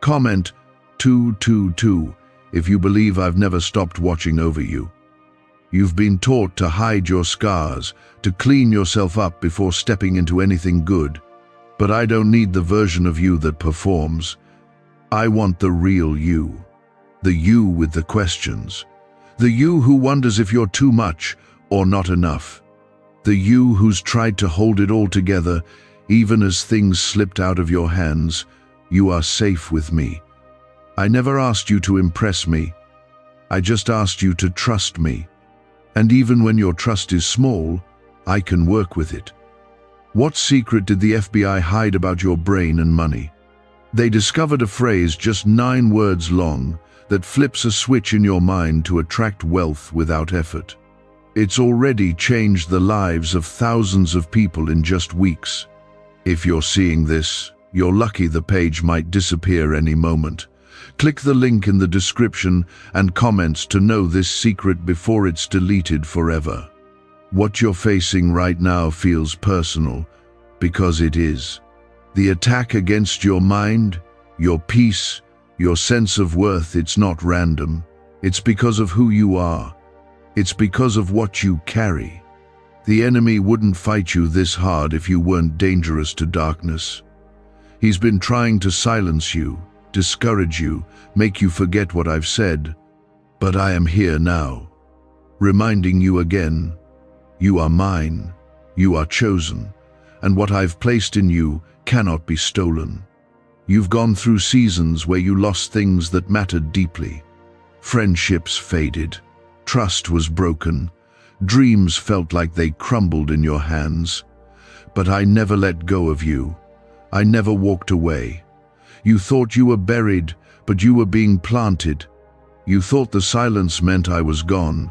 Comment 222 if you believe I've never stopped watching over you. You've been taught to hide your scars, to clean yourself up before stepping into anything good. But I don't need the version of you that performs. I want the real you. The you with the questions. The you who wonders if you're too much or not enough. The you who's tried to hold it all together, even as things slipped out of your hands. You are safe with me. I never asked you to impress me. I just asked you to trust me. And even when your trust is small, I can work with it. What secret did the FBI hide about your brain and money? They discovered a phrase just 9 words long that flips a switch in your mind to attract wealth without effort. It's already changed the lives of thousands of people in just weeks. If you're seeing this, you're lucky. The page might disappear any moment. Click the link in the description and comments to know this secret before it's deleted forever. What you're facing right now feels personal, because it is. The attack against your mind, your peace, your sense of worth, it's not random. It's because of who you are. It's because of what you carry. The enemy wouldn't fight you this hard if you weren't dangerous to darkness. He's been trying to silence you, discourage you, make you forget what I've said. But I am here now, reminding you again. You are mine, you are chosen, and what I've placed in you cannot be stolen. You've gone through seasons where you lost things that mattered deeply. Friendships faded, trust was broken, dreams felt like they crumbled in your hands. But I never let go of you. I never walked away. You thought you were buried, but you were being planted. You thought the silence meant I was gone.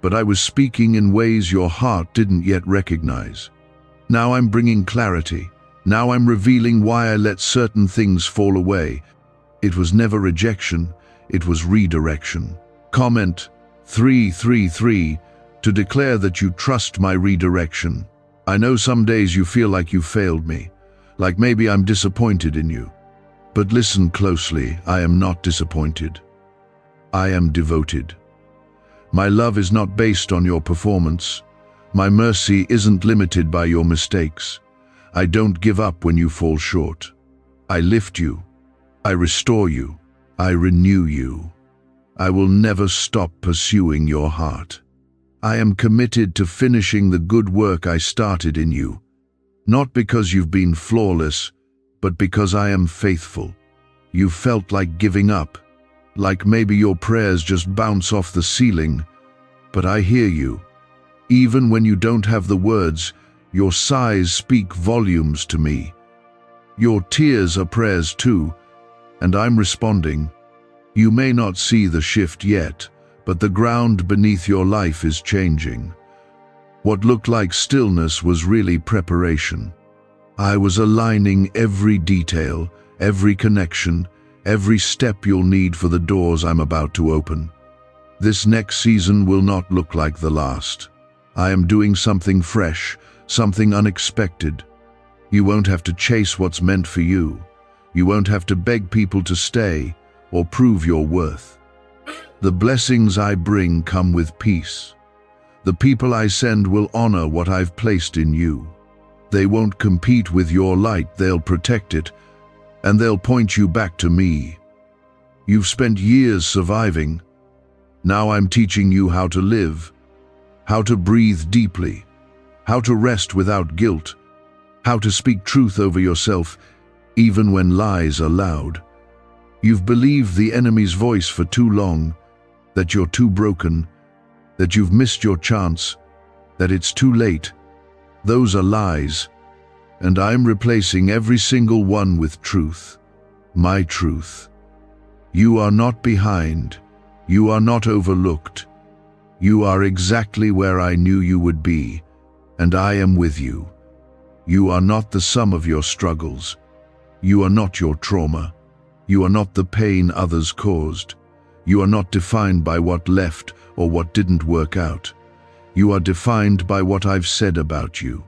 but I was speaking in ways your heart didn't yet recognize. Now I'm bringing clarity. Now I'm revealing why I let certain things fall away. It was never rejection, it was redirection. Comment 333 to declare that you trust my redirection. I know some days you feel like you failed me, like maybe I'm disappointed in you. But listen closely, I am not disappointed. I am devoted. My love is not based on your performance. My mercy isn't limited by your mistakes. I don't give up when you fall short. I lift you. I restore you. I renew you. I will never stop pursuing your heart. I am committed to finishing the good work I started in you, not because you've been flawless, but because I am faithful. You felt like giving up, like maybe your prayers just bounce off the ceiling, but I hear you. Even when you don't have the words, your sighs speak volumes to me. Your tears are prayers too, and I'm responding. You may not see the shift yet, but the ground beneath your life is changing. What looked like stillness was really preparation. I was aligning every detail, every connection, every step you'll need for the doors I'm about to open. This next season will not look like the last. I am doing something fresh, something unexpected. You won't have to chase what's meant for you. You won't have to beg people to stay or prove your worth. The blessings I bring come with peace. The people I send will honor what I've placed in you. They won't compete with your light, they'll protect it, and they'll point you back to me. You've spent years surviving. Now I'm teaching you how to live, how to breathe deeply, how to rest without guilt, how to speak truth over yourself even when lies are loud. You've believed the enemy's voice for too long, that you're too broken, that you've missed your chance, that it's too late. Those are lies, and I'm replacing every single one with truth, my truth. You are not behind. You are not overlooked. You are exactly where I knew you would be, and I am with you. You are not the sum of your struggles. You are not your trauma. You are not the pain others caused. You are not defined by what left or what didn't work out. You are defined by what I've said about you.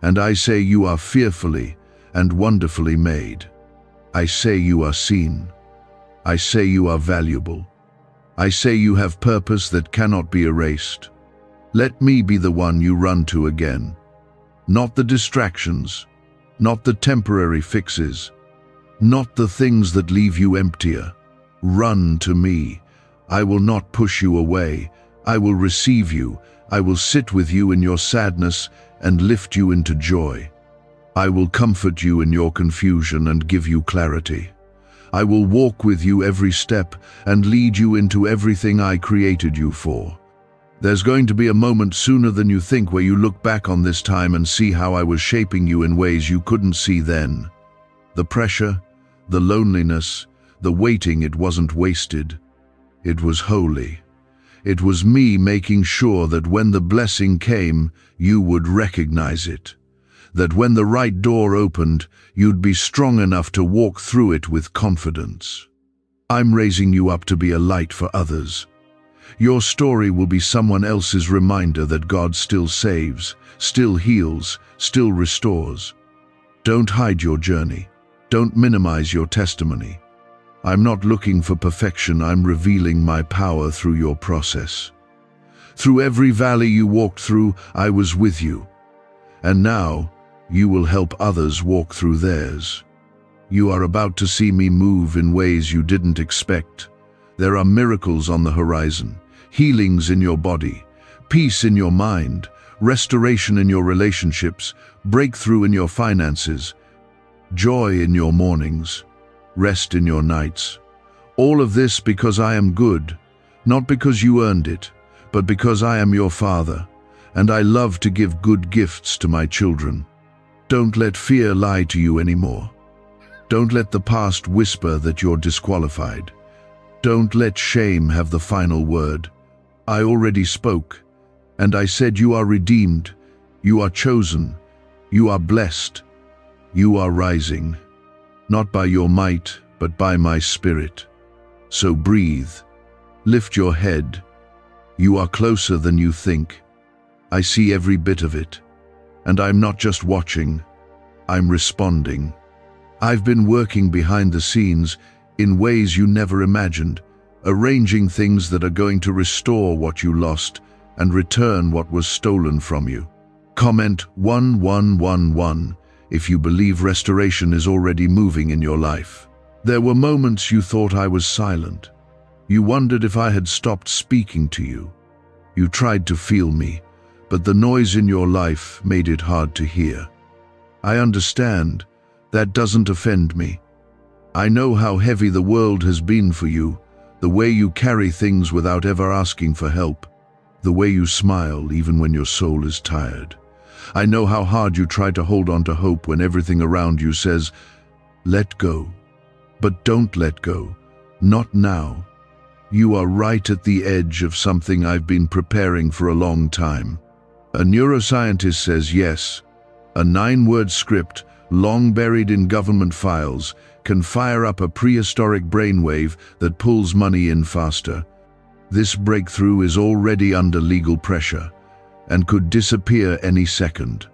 And I say you are fearfully and wonderfully made. I say you are seen. I say you are valuable. I say you have purpose that cannot be erased. Let me be the one you run to again. Not the distractions, not the temporary fixes, not the things that leave you emptier. Run to me. I will not push you away. I will receive you. I will sit with you in your sadness and lift you into joy. I will comfort you in your confusion and give you clarity. I will walk with you every step and lead you into everything I created you for. There's going to be a moment sooner than you think where you look back on this time and see how I was shaping you in ways you couldn't see then. The pressure, the loneliness, the waiting, it wasn't wasted. It was holy. It was me making sure that when the blessing came, you would recognize it. That when the right door opened, you'd be strong enough to walk through it with confidence. I'm raising you up to be a light for others. Your story will be someone else's reminder that God still saves, still heals, still restores. Don't hide your journey. Don't minimize your testimony. I'm not looking for perfection, I'm revealing my power through your process. Through every valley you walked through, I was with you. And now, you will help others walk through theirs. You are about to see me move in ways you didn't expect. There are miracles on the horizon, healings in your body, peace in your mind, restoration in your relationships, breakthrough in your finances, joy in your mornings, rest in your nights. All of this because I am good, not because you earned it, but because I am your Father, and I love to give good gifts to my children. Don't let fear lie to you anymore. Don't let the past whisper that you're disqualified. Don't let shame have the final word. I already spoke, And I said, you are redeemed, you are chosen, you are blessed, you are rising, not by your might, but by my Spirit. So breathe, lift your head. You are closer than you think. I see every bit of it. And I'm not just watching, I'm responding. I've been working behind the scenes in ways you never imagined, arranging things that are going to restore what you lost and return what was stolen from you. Comment 1111 if you believe restoration is already moving in your life. There were moments you thought I was silent. You wondered if I had stopped speaking to you. You tried to feel me, but the noise in your life made it hard to hear. I understand. That doesn't offend me. I know how heavy the world has been for you, the way you carry things without ever asking for help, the way you smile even when your soul is tired. I know how hard you try to hold on to hope when everything around you says, let go. But don't let go. Not now. You are right at the edge of something I've been preparing for a long time. A neuroscientist says yes. A 9-word script, long buried in government files, can fire up a prehistoric brainwave that pulls money in faster. This breakthrough is already under legal pressure and could disappear any second.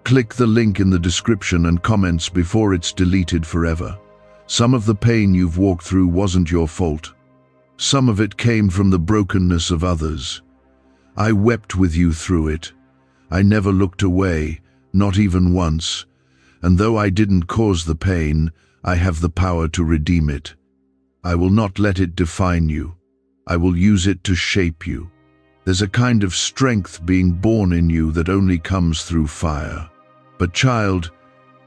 Click the link in the description and comments before it's deleted forever. Some of the pain you've walked through wasn't your fault. Some of it came from the brokenness of others. I wept with you through it. I never looked away, not even once. And though I didn't cause the pain, I have the power to redeem it. I will not let it define you. I will use it to shape you. There's a kind of strength being born in you that only comes through fire. But child,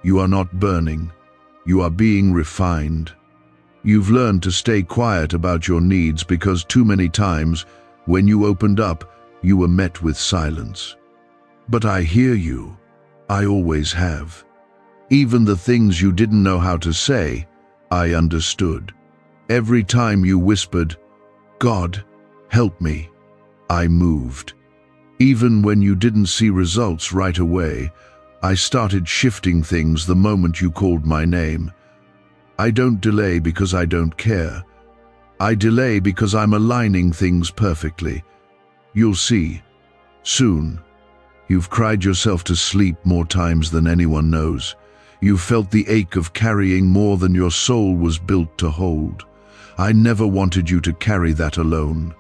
you are not burning. You are being refined. You've learned to stay quiet about your needs because too many times, when you opened up, you were met with silence. But I hear you. I always have. Even the things you didn't know how to say, I understood. Every time you whispered, God, help me, I moved. Even when you didn't see results right away, I started shifting things the moment you called my name. I don't delay because I don't care. I delay because I'm aligning things perfectly. You'll see. Soon. You've cried yourself to sleep more times than anyone knows. You've felt the ache of carrying more than your soul was built to hold. I never wanted you to carry that alone.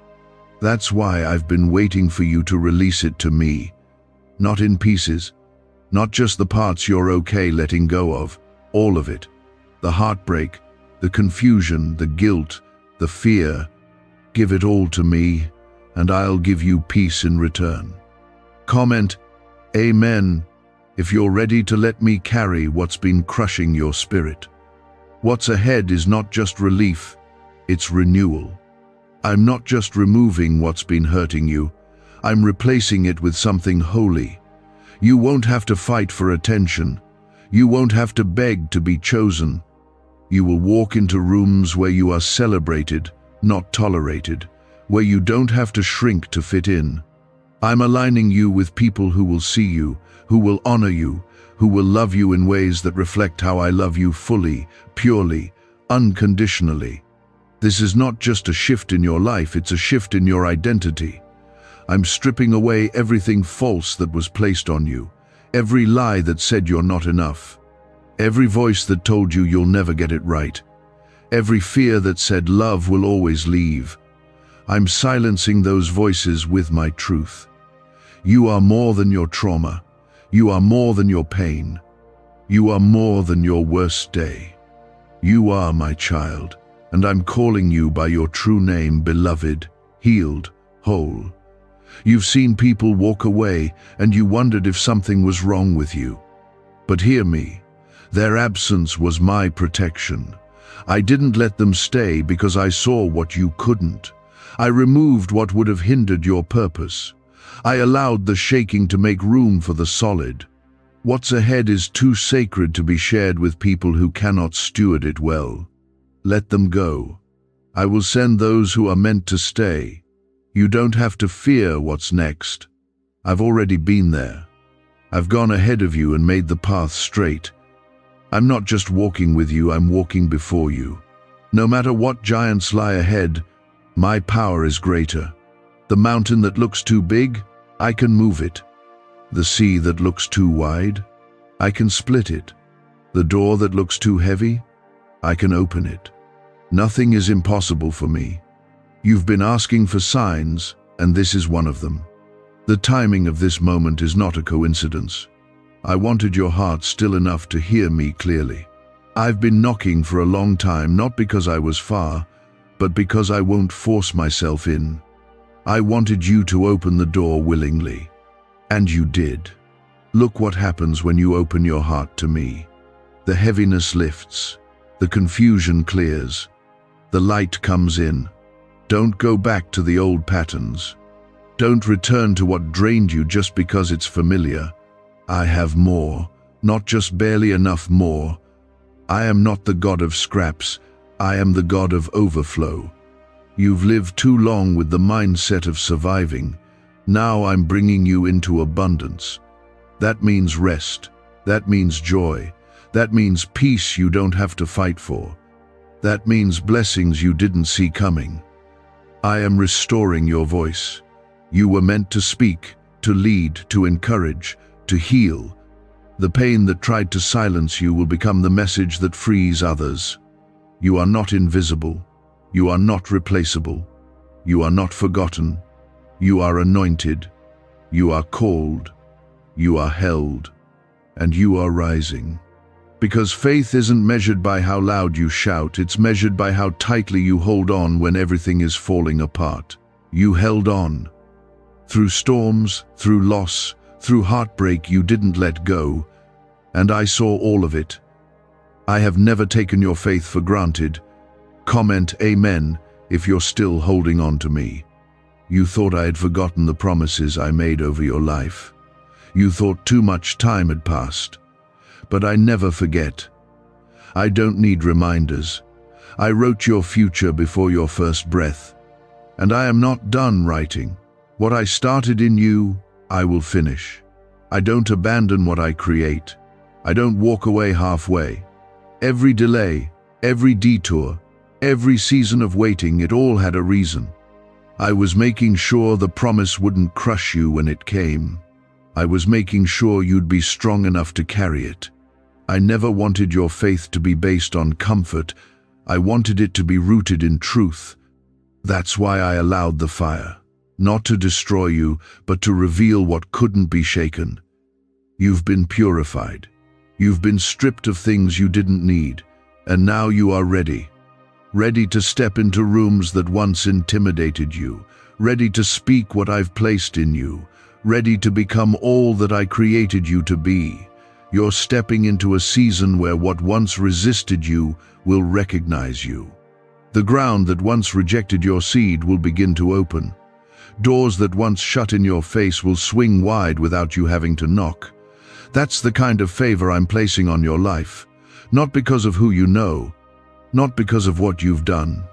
That's why I've been waiting for you to release it to me. Not in pieces. Not just the parts you're okay letting go of. All of it. The heartbreak, the confusion, the guilt, the fear. Give it all to me, and I'll give you peace in return. Comment, Amen, if you're ready to let me carry what's been crushing your spirit. What's ahead is not just relief, it's renewal. I'm not just removing what's been hurting you, I'm replacing it with something holy. You won't have to fight for attention. You won't have to beg to be chosen. You will walk into rooms where you are celebrated, not tolerated, where you don't have to shrink to fit in. I'm aligning you with people who will see you, who will honor you, who will love you in ways that reflect how I love you fully, purely, unconditionally. This is not just a shift in your life, it's a shift in your identity. I'm stripping away everything false that was placed on you, every lie that said you're not enough, every voice that told you you'll never get it right, every fear that said love will always leave. I'm silencing those voices with my truth. You are more than your trauma. You are more than your pain. You are more than your worst day. You are my child, and I'm calling you by your true name, beloved, healed, whole. You've seen people walk away, and you wondered if something was wrong with you. But hear me, their absence was my protection. I didn't let them stay because I saw what you couldn't. I removed what would have hindered your purpose. I allowed the shaking to make room for the solid. What's ahead is too sacred to be shared with people who cannot steward it well. Let them go. I will send those who are meant to stay. You don't have to fear what's next. I've already been there. I've gone ahead of you and made the path straight. I'm not just walking with you, I'm walking before you. No matter what giants lie ahead, my power is greater. The mountain that looks too big, I can move it. The sea that looks too wide, I can split it. The door that looks too heavy, I can open it. Nothing is impossible for me. You've been asking for signs, and this is one of them. The timing of this moment is not a coincidence. I wanted your heart still enough to hear me clearly. I've been knocking for a long time, not because I was far, but because I won't force myself in. I wanted you to open the door willingly. And you did. Look what happens when you open your heart to me. The heaviness lifts. The confusion clears. The light comes in. Don't go back to the old patterns. Don't return to what drained you just because it's familiar. I have more, not just barely enough more. I am not the God of scraps. I am the God of overflow. You've lived too long with the mindset of surviving. Now I'm bringing you into abundance. That means rest. That means joy. That means peace you don't have to fight for. That means blessings you didn't see coming. I am restoring your voice. You were meant to speak, to lead, to encourage, to heal. The pain that tried to silence you will become the message that frees others. You are not invisible. You are not replaceable. You are not forgotten. You are anointed. You are called. You are held. And you are rising. Because faith isn't measured by how loud you shout, it's measured by how tightly you hold on when everything is falling apart. You held on. Through storms, through loss, through heartbreak, you didn't let go. And I saw all of it. I have never taken your faith for granted. Comment amen if you're still holding on to me. You thought I had forgotten the promises I made over your life. You thought too much time had passed. But I never forget. I don't need reminders. I wrote your future before your first breath. And I am not done writing. What I started in you, I will finish. I don't abandon what I create. I don't walk away halfway. Every delay, every detour, every season of waiting, it all had a reason. I was making sure the promise wouldn't crush you when it came. I was making sure you'd be strong enough to carry it. I never wanted your faith to be based on comfort. I wanted it to be rooted in truth. That's why I allowed the fire. Not to destroy you, but to reveal what couldn't be shaken. You've been purified. You've been stripped of things you didn't need, and now you are ready. Ready to step into rooms that once intimidated you. Ready to speak what I've placed in you. Ready to become all that I created you to be. You're stepping into a season where what once resisted you will recognize you. The ground that once rejected your seed will begin to open. Doors that once shut in your face will swing wide without you having to knock. That's the kind of favor I'm placing on your life. Not because of who you know, not because of what you've done,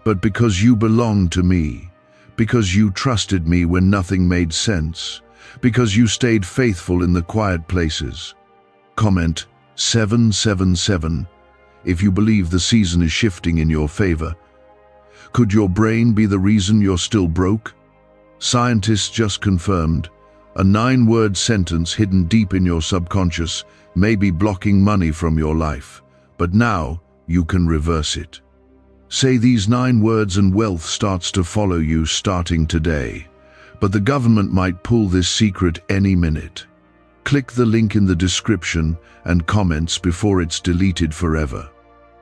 but because you belong to me, because you trusted me when nothing made sense, because you stayed faithful in the quiet places. Comment 777 if you believe the season is shifting in your favor. Could your brain be the reason you're still broke? Scientists just confirmed a 9-word sentence hidden deep in your subconscious may be blocking money from your life, but now you can reverse it. Say these 9 words and wealth starts to follow you starting today. But the government might pull this secret any minute. Click the link in the description and comments before it's deleted forever.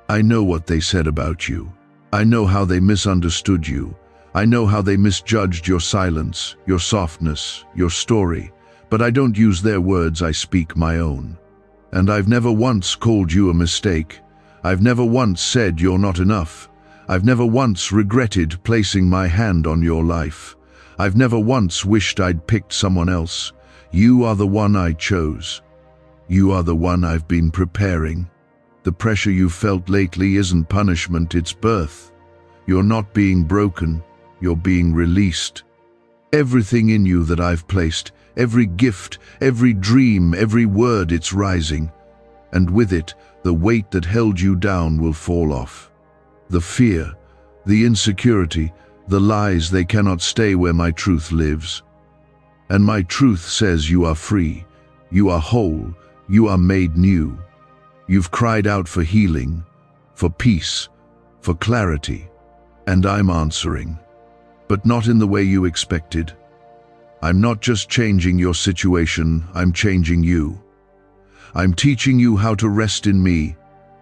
I know what they said about you. I know how they misunderstood you. I know how they misjudged your silence, your softness, your story. But I don't use their words, I speak my own. And I've never once called you a mistake. I've never once said you're not enough. I've never once regretted placing my hand on your life. I've never once wished I'd picked someone else. You are the one I chose. You are the one I've been preparing. The pressure you felt lately isn't punishment, it's birth. You're not being broken, you're being released. Everything in you that I've placed, every gift, every dream, every word, it's rising. And with it, the weight that held you down will fall off. The fear, the insecurity, the lies, they cannot stay where my truth lives. And my truth says you are free, you are whole, you are made new. You've cried out for healing, for peace, for clarity, and I'm answering. But not in the way you expected. I'm not just changing your situation, I'm changing you. I'm teaching you how to rest in me,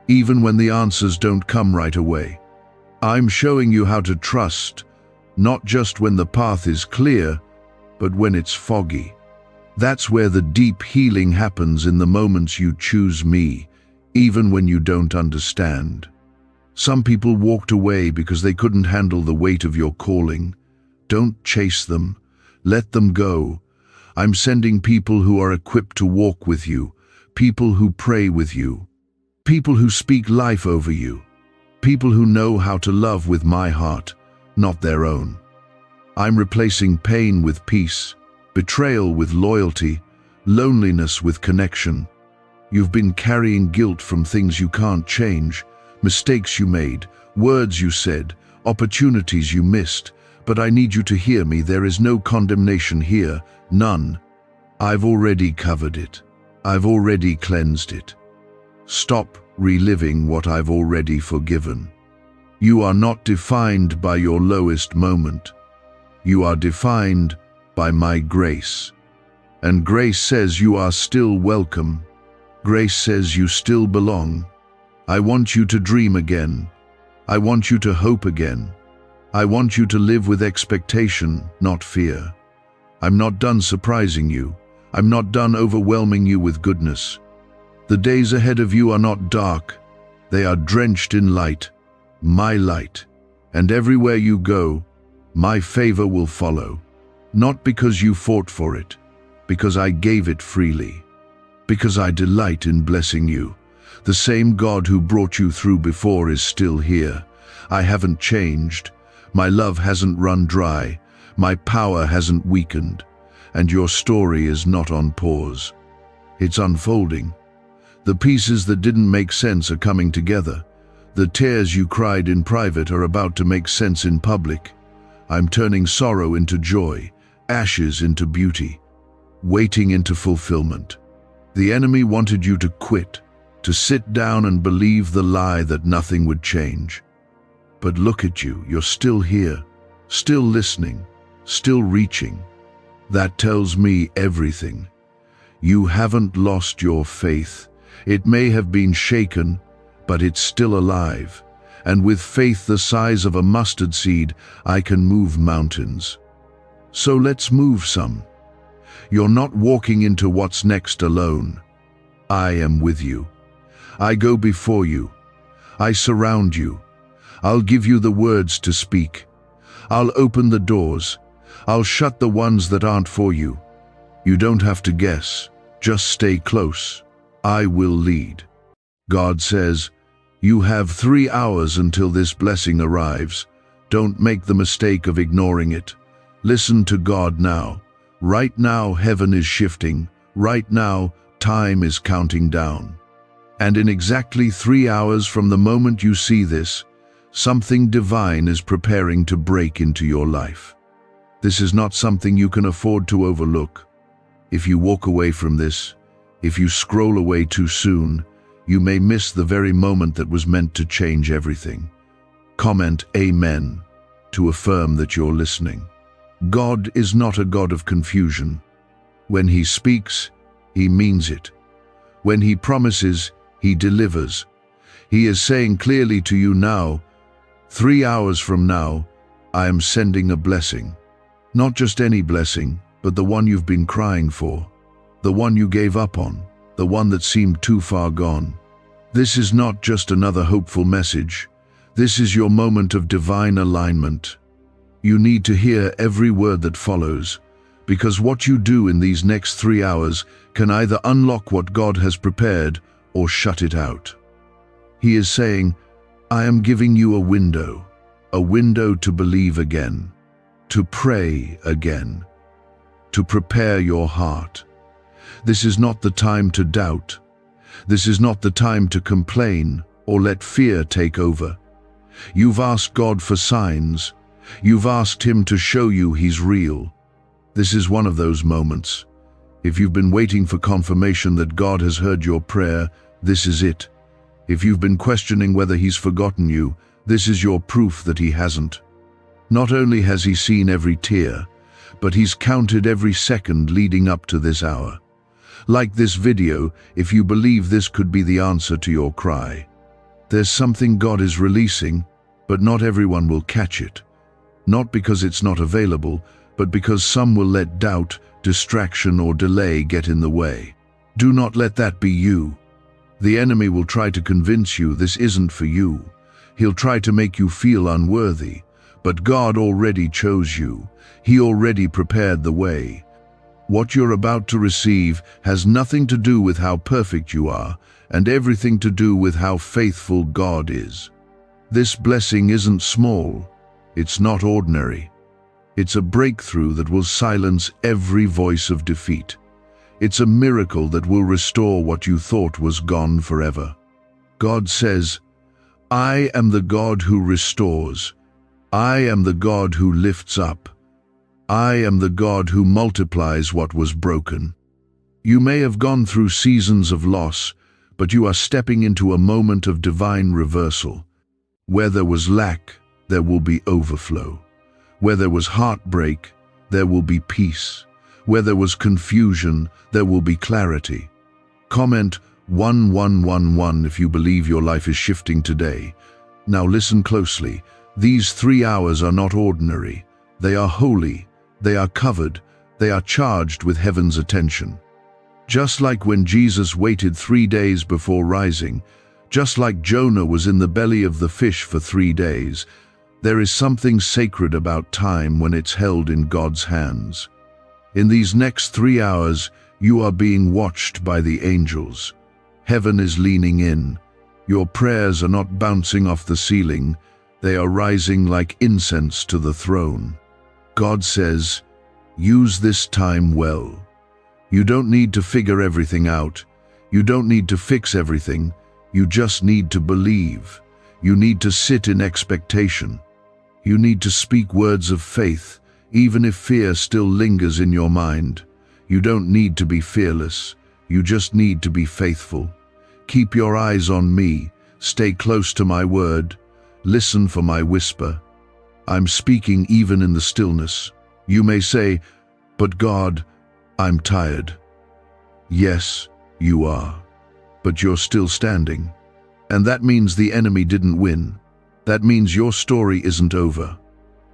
even when the answers don't come right away. I'm showing you how to trust, not just when the path is clear, but when it's foggy. That's where the deep healing happens, in the moments you choose me, even when you don't understand. Some people walked away because they couldn't handle the weight of your calling. Don't chase them. Let them go. I'm sending people who are equipped to walk with you, people who pray with you, people who speak life over you, people who know how to love with my heart, not their own. I'm replacing pain with peace, betrayal with loyalty, loneliness with connection. You've been carrying guilt from things you can't change, mistakes you made, words you said, opportunities you missed. But I need you to hear me. There is no condemnation here, none. I've already covered it. I've already cleansed it. Stop reliving what I've already forgiven. You are not defined by your lowest moment. You are defined by my grace. And grace says you are still welcome. Grace says you still belong. I want you to dream again. I want you to hope again. I want you to live with expectation, not fear. I'm not done surprising you. I'm not done overwhelming you with goodness. The days ahead of you are not dark. They are drenched in light, my light. And everywhere you go, my favor will follow. Not because you fought for it, because I gave it freely. Because I delight in blessing you. The same God who brought you through before is still here. I haven't changed. My love hasn't run dry, my power hasn't weakened, and your story is not on pause. It's unfolding. The pieces that didn't make sense are coming together. The tears you cried in private are about to make sense in public. I'm turning sorrow into joy, ashes into beauty, waiting into fulfillment. The enemy wanted you to quit, to sit down and believe the lie that nothing would change. But look at you, you're still here, still listening, still reaching. That tells me everything. You haven't lost your faith. It may have been shaken, but it's still alive. And with faith the size of a mustard seed, I can move mountains. So let's move some. You're not walking into what's next alone. I am with you. I go before you. I surround you. I'll give you the words to speak. I'll open the doors. I'll shut the ones that aren't for you. You don't have to guess. Just stay close. I will lead. God says, you have 3 hours until this blessing arrives. Don't make the mistake of ignoring it. Listen to God now. Right now, heaven is shifting. Right now, time is counting down. And in exactly 3 hours from the moment you see this, something divine is preparing to break into your life. This is not something you can afford to overlook. If you walk away from this, if you scroll away too soon, you may miss the very moment that was meant to change everything. Comment Amen to affirm that you're listening. God is not a God of confusion. When He speaks, He means it. When He promises, He delivers. He is saying clearly to you now, 3 hours from now, I am sending a blessing. Not just any blessing, but the one you've been crying for. The one you gave up on. The one that seemed too far gone. This is not just another hopeful message. This is your moment of divine alignment. You need to hear every word that follows, because what you do in these next 3 hours can either unlock what God has prepared or shut it out. He is saying, I am giving you a window to believe again, to pray again, to prepare your heart. This is not the time to doubt. This is not the time to complain or let fear take over. You've asked God for signs. You've asked Him to show you He's real. This is one of those moments. If you've been waiting for confirmation that God has heard your prayer, this is it. If you've been questioning whether He's forgotten you, this is your proof that He hasn't. Not only has He seen every tear, but He's counted every second leading up to this hour. Like this video, if you believe this could be the answer to your cry. There's something God is releasing, but not everyone will catch it. Not because it's not available, but because some will let doubt, distraction, or delay get in the way. Do not let that be you. The enemy will try to convince you this isn't for you. He'll try to make you feel unworthy, but God already chose you. He already prepared the way. What you're about to receive has nothing to do with how perfect you are, and everything to do with how faithful God is. This blessing isn't small. It's not ordinary. It's a breakthrough that will silence every voice of defeat. It's a miracle that will restore what you thought was gone forever. God says, "I am the God who restores. I am the God who lifts up. I am the God who multiplies what was broken." You may have gone through seasons of loss, but you are stepping into a moment of divine reversal. Where there was lack, there will be overflow. Where there was heartbreak, there will be peace. Where there was confusion, there will be clarity. Comment 1111 if you believe your life is shifting today. Now listen closely. These 3 hours are not ordinary. They are holy. They are covered. They are charged with heaven's attention. Just like when Jesus waited 3 days before rising, just like Jonah was in the belly of the fish for 3 days, there is something sacred about time when it's held in God's hands. In these next 3 hours, you are being watched by the angels. Heaven is leaning in. Your prayers are not bouncing off the ceiling. They are rising like incense to the throne. God says, use this time well. You don't need to figure everything out. You don't need to fix everything. You just need to believe. You need to sit in expectation. You need to speak words of faith, even if fear still lingers in your mind. You don't need to be fearless. You just need to be faithful. Keep your eyes on me. Stay close to my word. Listen for my whisper. I'm speaking even in the stillness. You may say, "But God, I'm tired." Yes, you are. But you're still standing. And that means the enemy didn't win. That means your story isn't over.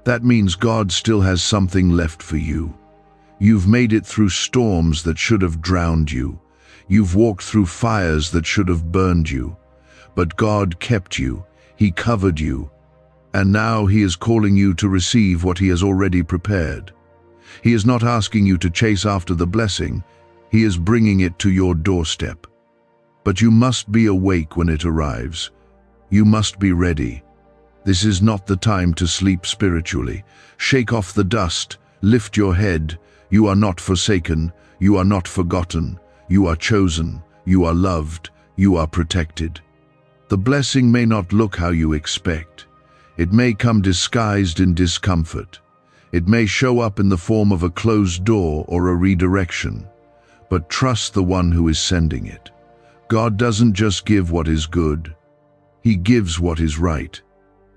That means God still has something left for you. You've made it through storms that should have drowned you. You've walked through fires that should have burned you. But God kept you. He covered you. And now He is calling you to receive what He has already prepared. He is not asking you to chase after the blessing. He is bringing it to your doorstep. But you must be awake when it arrives. You must be ready. This is not the time to sleep spiritually. Shake off the dust. Lift your head. You are not forsaken. You are not forgotten. You are chosen. You are loved. You are protected. The blessing may not look how you expect. It may come disguised in discomfort. It may show up in the form of a closed door or a redirection. But trust the one who is sending it. God doesn't just give what is good. He gives what is right.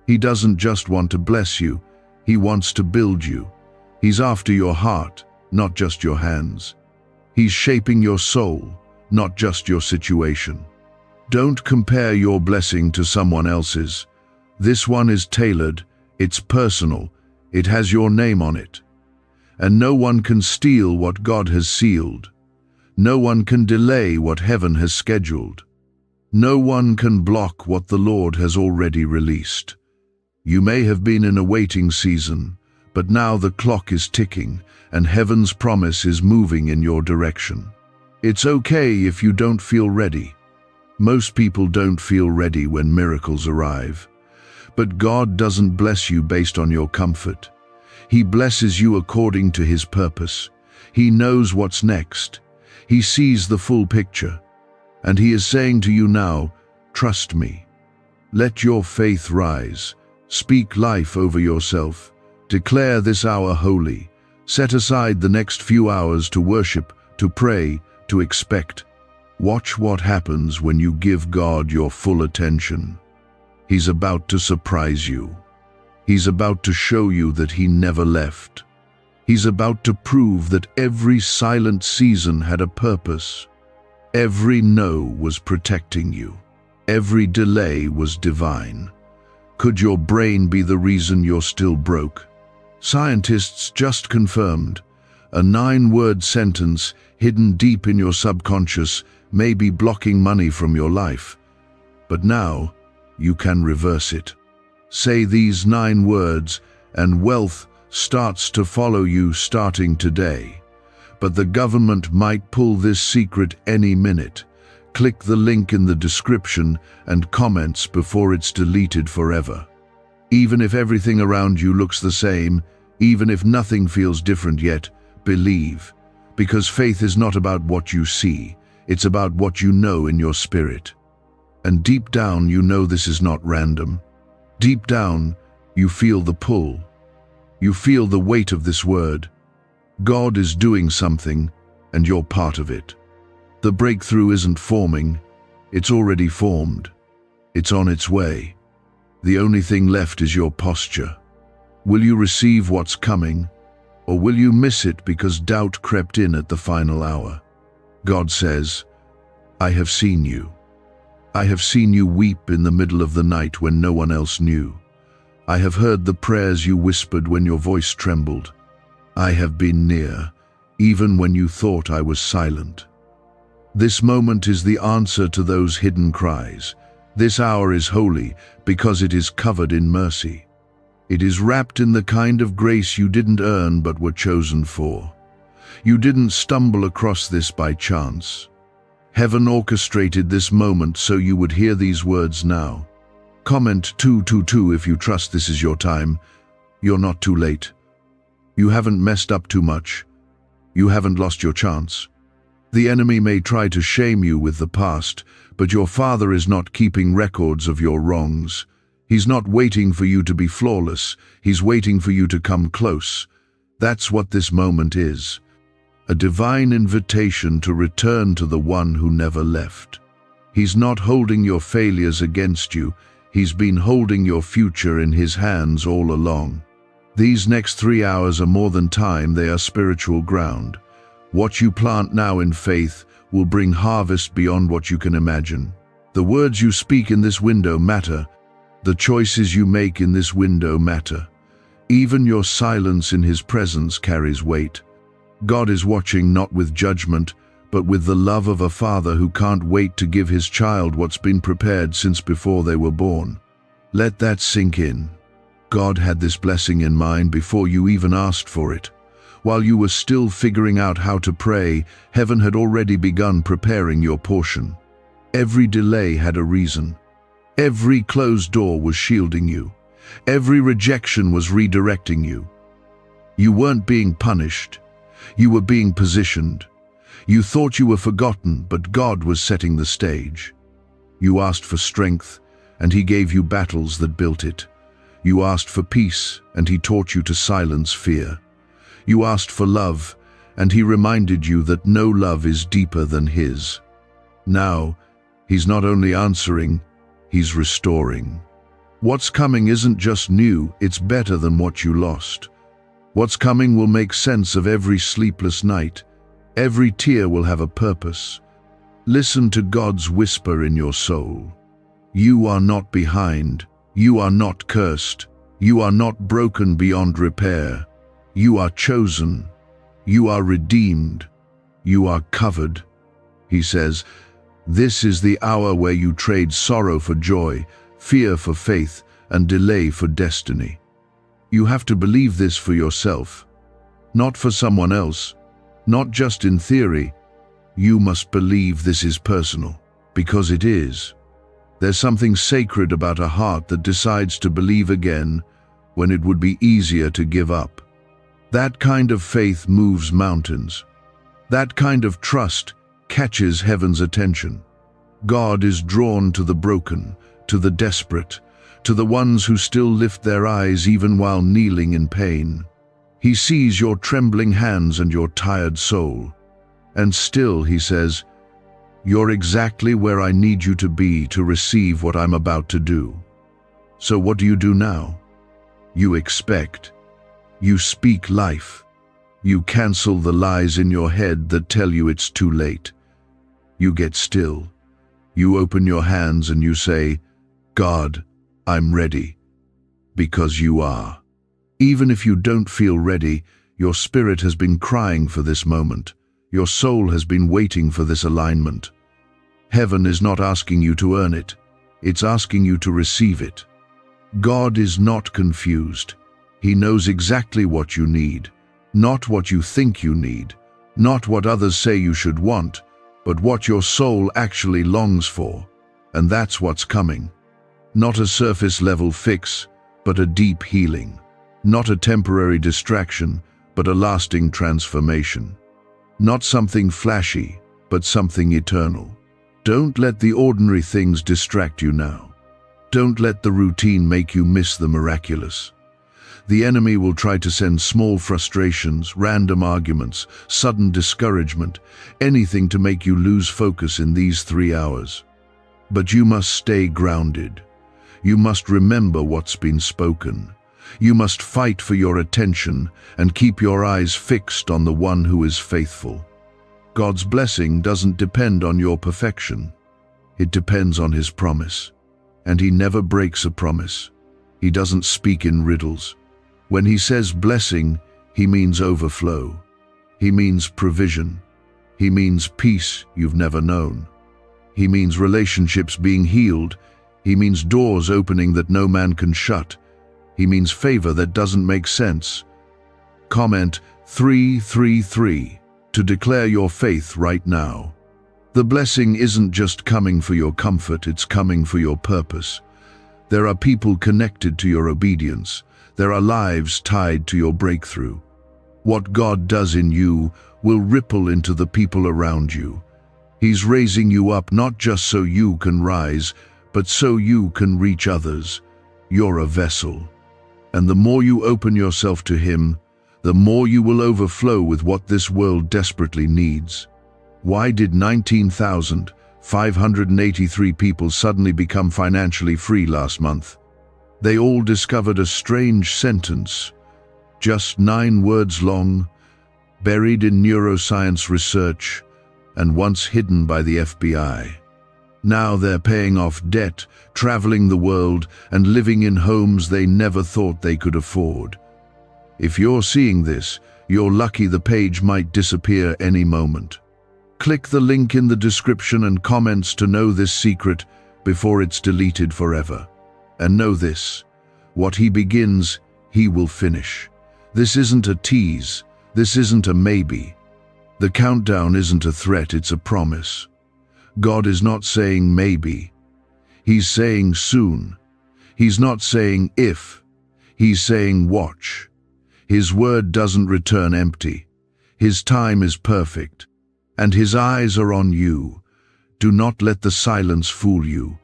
He doesn't just want to bless you. He wants to build you. He's after your heart, not just your hands. He's shaping your soul, not just your situation. Don't compare your blessing to someone else's. This one is tailored, it's personal, it has your name on it. And no one can steal what God has sealed. No one can delay what heaven has scheduled. No one can block what the Lord has already released. You may have been in a waiting season, but now the clock is ticking and heaven's promise is moving in your direction. It's okay if you don't feel ready. Most people don't feel ready when miracles arrive. But God doesn't bless you based on your comfort. He blesses you according to His purpose. He knows what's next. He sees the full picture. And He is saying to you now, trust me. Let your faith rise. Speak life over yourself. Declare this hour holy. Set aside the next few hours to worship, to pray, to expect. Watch what happens when you give God your full attention. He's about to surprise you. He's about to show you that He never left. He's about to prove that every silent season had a purpose. Every no was protecting you. Every delay was divine. Could your brain be the reason you're still broke? Scientists just confirmed a 9-word sentence hidden deep in your subconscious may be blocking money from your life. But now, you can reverse it. Say these 9 words, and wealth starts to follow you starting today. But the government might pull this secret any minute. Click the link in the description and comments before it's deleted forever. Even if everything around you looks the same, even if nothing feels different yet, believe. Because faith is not about what you see, it's about what you know in your spirit. And deep down you know this is not random. Deep down, you feel the pull. You feel the weight of this word. God is doing something, and you're part of it. The breakthrough isn't forming, it's already formed. It's on its way. The only thing left is your posture. Will you receive what's coming, or will you miss it because doubt crept in at the final hour? God says, I have seen you. I have seen you weep in the middle of the night when no one else knew. I have heard the prayers you whispered when your voice trembled. I have been near, even when you thought I was silent. This moment is the answer to those hidden cries. This hour is holy because it is covered in mercy. It is wrapped in the kind of grace you didn't earn but were chosen for. You didn't stumble across this by chance. Heaven orchestrated this moment so you would hear these words now. Comment 222 if you trust this is your time. You're not too late. You haven't messed up too much. You haven't lost your chance. The enemy may try to shame you with the past, but your Father is not keeping records of your wrongs. He's not waiting for you to be flawless. He's waiting for you to come close. That's what this moment is. A divine invitation to return to the one who never left. He's not holding your failures against you. He's been holding your future in His hands all along. These next 3 hours are more than time, they are spiritual ground. What you plant now in faith will bring harvest beyond what you can imagine. The words you speak in this window matter. The choices you make in this window matter. Even your silence in His presence carries weight. God is watching not with judgment, but with the love of a father who can't wait to give his child what's been prepared since before they were born. Let that sink in. God had this blessing in mind before you even asked for it. While you were still figuring out how to pray, heaven had already begun preparing your portion. Every delay had a reason. Every closed door was shielding you. Every rejection was redirecting you. You weren't being punished. You were being positioned. You thought you were forgotten, but God was setting the stage. You asked for strength, and He gave you battles that built it. You asked for peace, and He taught you to silence fear. You asked for love, and He reminded you that no love is deeper than His. Now, He's not only answering, He's restoring. What's coming isn't just new, it's better than what you lost. What's coming will make sense of every sleepless night. Every tear will have a purpose. Listen to God's whisper in your soul. You are not behind. You are not cursed. You are not broken beyond repair. You are chosen. You are redeemed. You are covered. He says, this is the hour where you trade sorrow for joy, fear for faith, and delay for destiny. You have to believe this for yourself, not for someone else, not just in theory. You must believe this is personal, because it is. There's something sacred about a heart that decides to believe again when it would be easier to give up. That kind of faith moves mountains. That kind of trust catches heaven's attention. God is drawn to the broken, to the desperate, to the ones who still lift their eyes even while kneeling in pain. He sees your trembling hands and your tired soul. And still, he says, "You're exactly where I need you to be to receive what I'm about to do." So what do you do now? You expect. You speak life. You cancel the lies in your head that tell you it's too late. You get still. You open your hands and you say, "God, I'm ready." Because you are. Even if you don't feel ready, your spirit has been crying for this moment. Your soul has been waiting for this alignment. Heaven is not asking you to earn it. It's asking you to receive it. God is not confused. He knows exactly what you need, not what you think you need, not what others say you should want, but what your soul actually longs for. And that's what's coming. Not a surface-level fix, but a deep healing. Not a temporary distraction, but a lasting transformation. Not something flashy, but something eternal. Don't let the ordinary things distract you now. Don't let the routine make you miss the miraculous. The enemy will try to send small frustrations, random arguments, sudden discouragement, anything to make you lose focus in these 3 hours. But you must stay grounded. You must remember what's been spoken. You must fight for your attention and keep your eyes fixed on the one who is faithful. God's blessing doesn't depend on your perfection. It depends on His promise. And He never breaks a promise. He doesn't speak in riddles. When He says blessing, He means overflow. He means provision. He means peace you've never known. He means relationships being healed. He means doors opening that no man can shut. He means favor that doesn't make sense. Comment 333 to declare your faith right now. The blessing isn't just coming for your comfort, it's coming for your purpose. There are people connected to your obedience. There are lives tied to your breakthrough. What God does in you will ripple into the people around you. He's raising you up not just so you can rise, but so you can reach others. You're a vessel. And the more you open yourself to Him, the more you will overflow with what this world desperately needs. Why did 19,583 people suddenly become financially free last month? They all discovered a strange sentence, just 9 words long, buried in neuroscience research, and once hidden by the FBI. Now they're paying off debt, traveling the world, and living in homes they never thought they could afford. If you're seeing this, you're lucky. The page might disappear any moment. Click the link in the description and comments to know this secret before it's deleted forever. And know this, what He begins, He will finish. This isn't a tease. This isn't a maybe. The countdown isn't a threat, it's a promise. God is not saying maybe. He's saying soon. He's not saying if. He's saying watch. His word doesn't return empty. His time is perfect. And His eyes are on you. Do not let the silence fool you.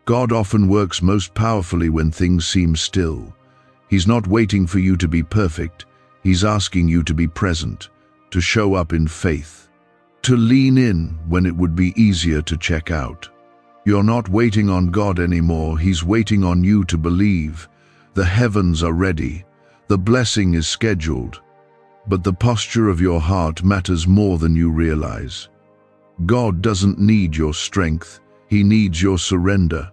God often works most powerfully when things seem still. He's not waiting for you to be perfect. He's asking you to be present, to show up in faith, to lean in when it would be easier to check out. You're not waiting on God anymore. He's waiting on you to believe. The heavens are ready. The blessing is scheduled. But the posture of your heart matters more than you realize. God doesn't need your strength. He needs your surrender.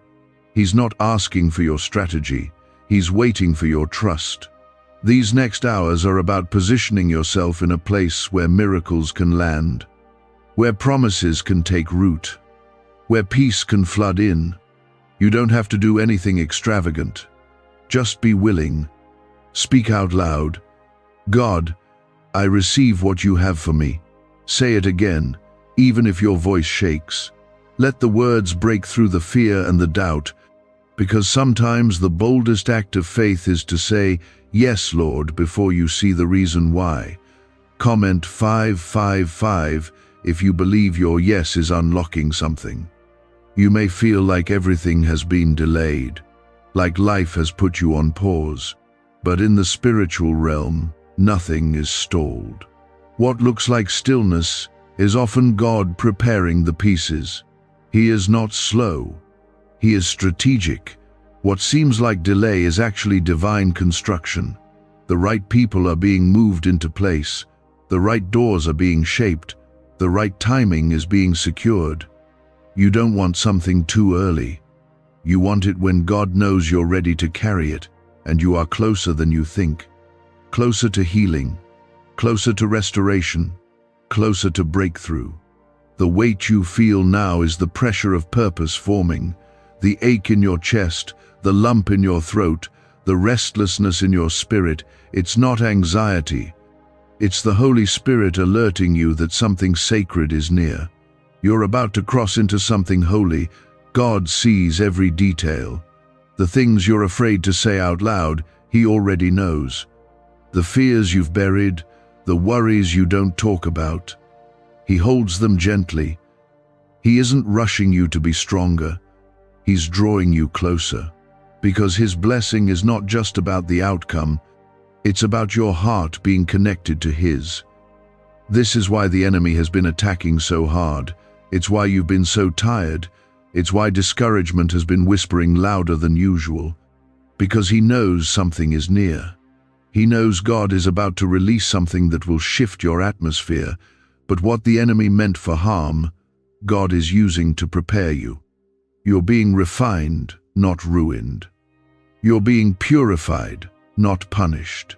He's not asking for your strategy. He's waiting for your trust. These next hours are about positioning yourself in a place where miracles can land, where promises can take root, where peace can flood in. You don't have to do anything extravagant. Just be willing. Speak out loud. God, I receive what you have for me. Say it again, even if your voice shakes. Let the words break through the fear and the doubt, because sometimes the boldest act of faith is to say, "Yes, Lord," before you see the reason why. Comment 555 if you believe your yes is unlocking something. You may feel like everything has been delayed, like life has put you on pause. But in the spiritual realm, nothing is stalled. What looks like stillness is often God preparing the pieces. He is not slow. He is strategic. What seems like delay is actually divine construction. The right people are being moved into place. The right doors are being shaped. The right timing is being secured. You don't want something too early. You want it when God knows you're ready to carry it, and you are closer than you think. Closer to healing, closer to restoration, closer to breakthrough. The weight you feel now is the pressure of purpose forming, the ache in your chest, the lump in your throat, the restlessness in your spirit. It's not anxiety. It's the Holy Spirit alerting you that something sacred is near. You're about to cross into something holy. God sees every detail. The things you're afraid to say out loud, He already knows. The fears you've buried, the worries you don't talk about. He holds them gently. He isn't rushing you to be stronger. He's drawing you closer. Because His blessing is not just about the outcome, it's about your heart being connected to His. This is why the enemy has been attacking so hard. It's why you've been so tired. It's why discouragement has been whispering louder than usual. Because he knows something is near. He knows God is about to release something that will shift your atmosphere. But what the enemy meant for harm, God is using to prepare you. You're being refined, not ruined. You're being purified, not punished.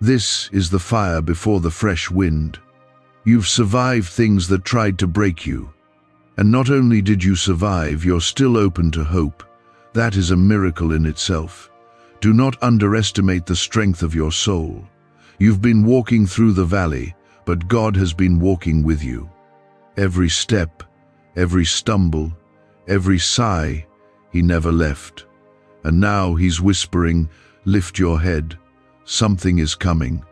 This is the fire before the fresh wind. You've survived things that tried to break you. And not only did you survive, you're still open to hope. That is a miracle in itself. Do not underestimate the strength of your soul. You've been walking through the valley, but God has been walking with you. Every step, every stumble, every sigh, He never left. And now He's whispering, "Lift your head. Something is coming."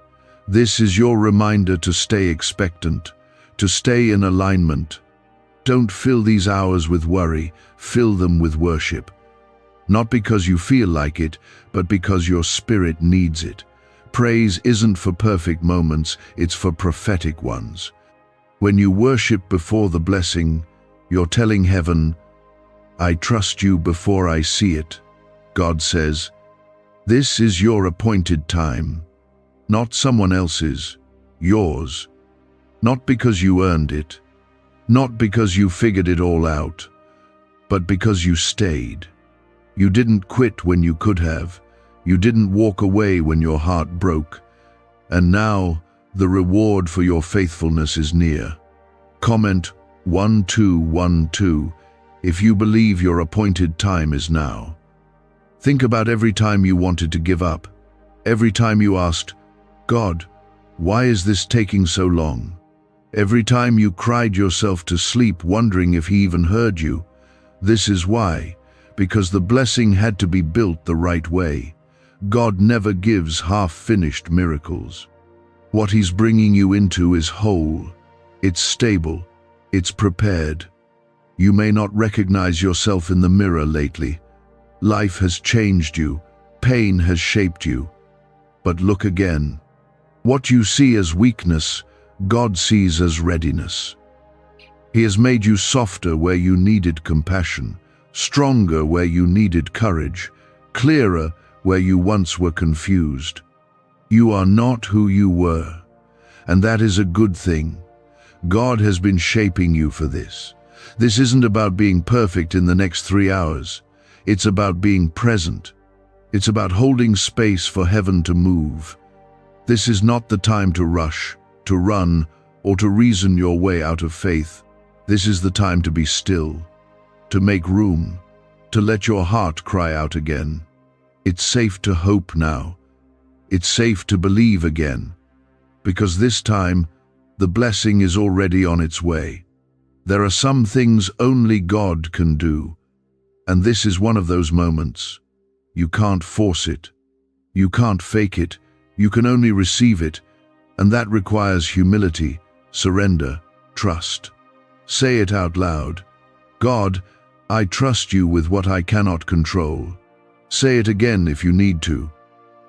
This is your reminder to stay expectant, to stay in alignment. Don't fill these hours with worry, fill them with worship. Not because you feel like it, but because your spirit needs it. Praise isn't for perfect moments, it's for prophetic ones. When you worship before the blessing, you're telling heaven, "I trust you before I see it." God says, "This is your appointed time, not someone else's, yours. Not because you earned it, not because you figured it all out, but because you stayed. You didn't quit when you could have. You didn't walk away when your heart broke. And now, the reward for your faithfulness is near." Comment 1212 if you believe your appointed time is now. Think about every time you wanted to give up. Every time you asked, "God, why is this taking so long?" Every time you cried yourself to sleep wondering if He even heard you. This is why. Because the blessing had to be built the right way. God never gives half-finished miracles. What He's bringing you into is whole. It's stable. It's prepared. You may not recognize yourself in the mirror lately. Life has changed you. Pain has shaped you. But look again. What you see as weakness, God sees as readiness. He has made you softer where you needed compassion, stronger where you needed courage, clearer where you once were confused. You are not who you were, and that is a good thing. God has been shaping you for this. This isn't about being perfect in the next 3 hours. It's about being present. It's about holding space for heaven to move. This is not the time to rush, to run, or to reason your way out of faith. This is the time to be still, to make room, to let your heart cry out again. It's safe to hope now. It's safe to believe again. Because this time, the blessing is already on its way. There are some things only God can do, and this is one of those moments. You can't force it. You can't fake it, you can only receive it, and that requires humility, surrender, trust. Say it out loud. God, I trust you with what I cannot control. Say it again if you need to,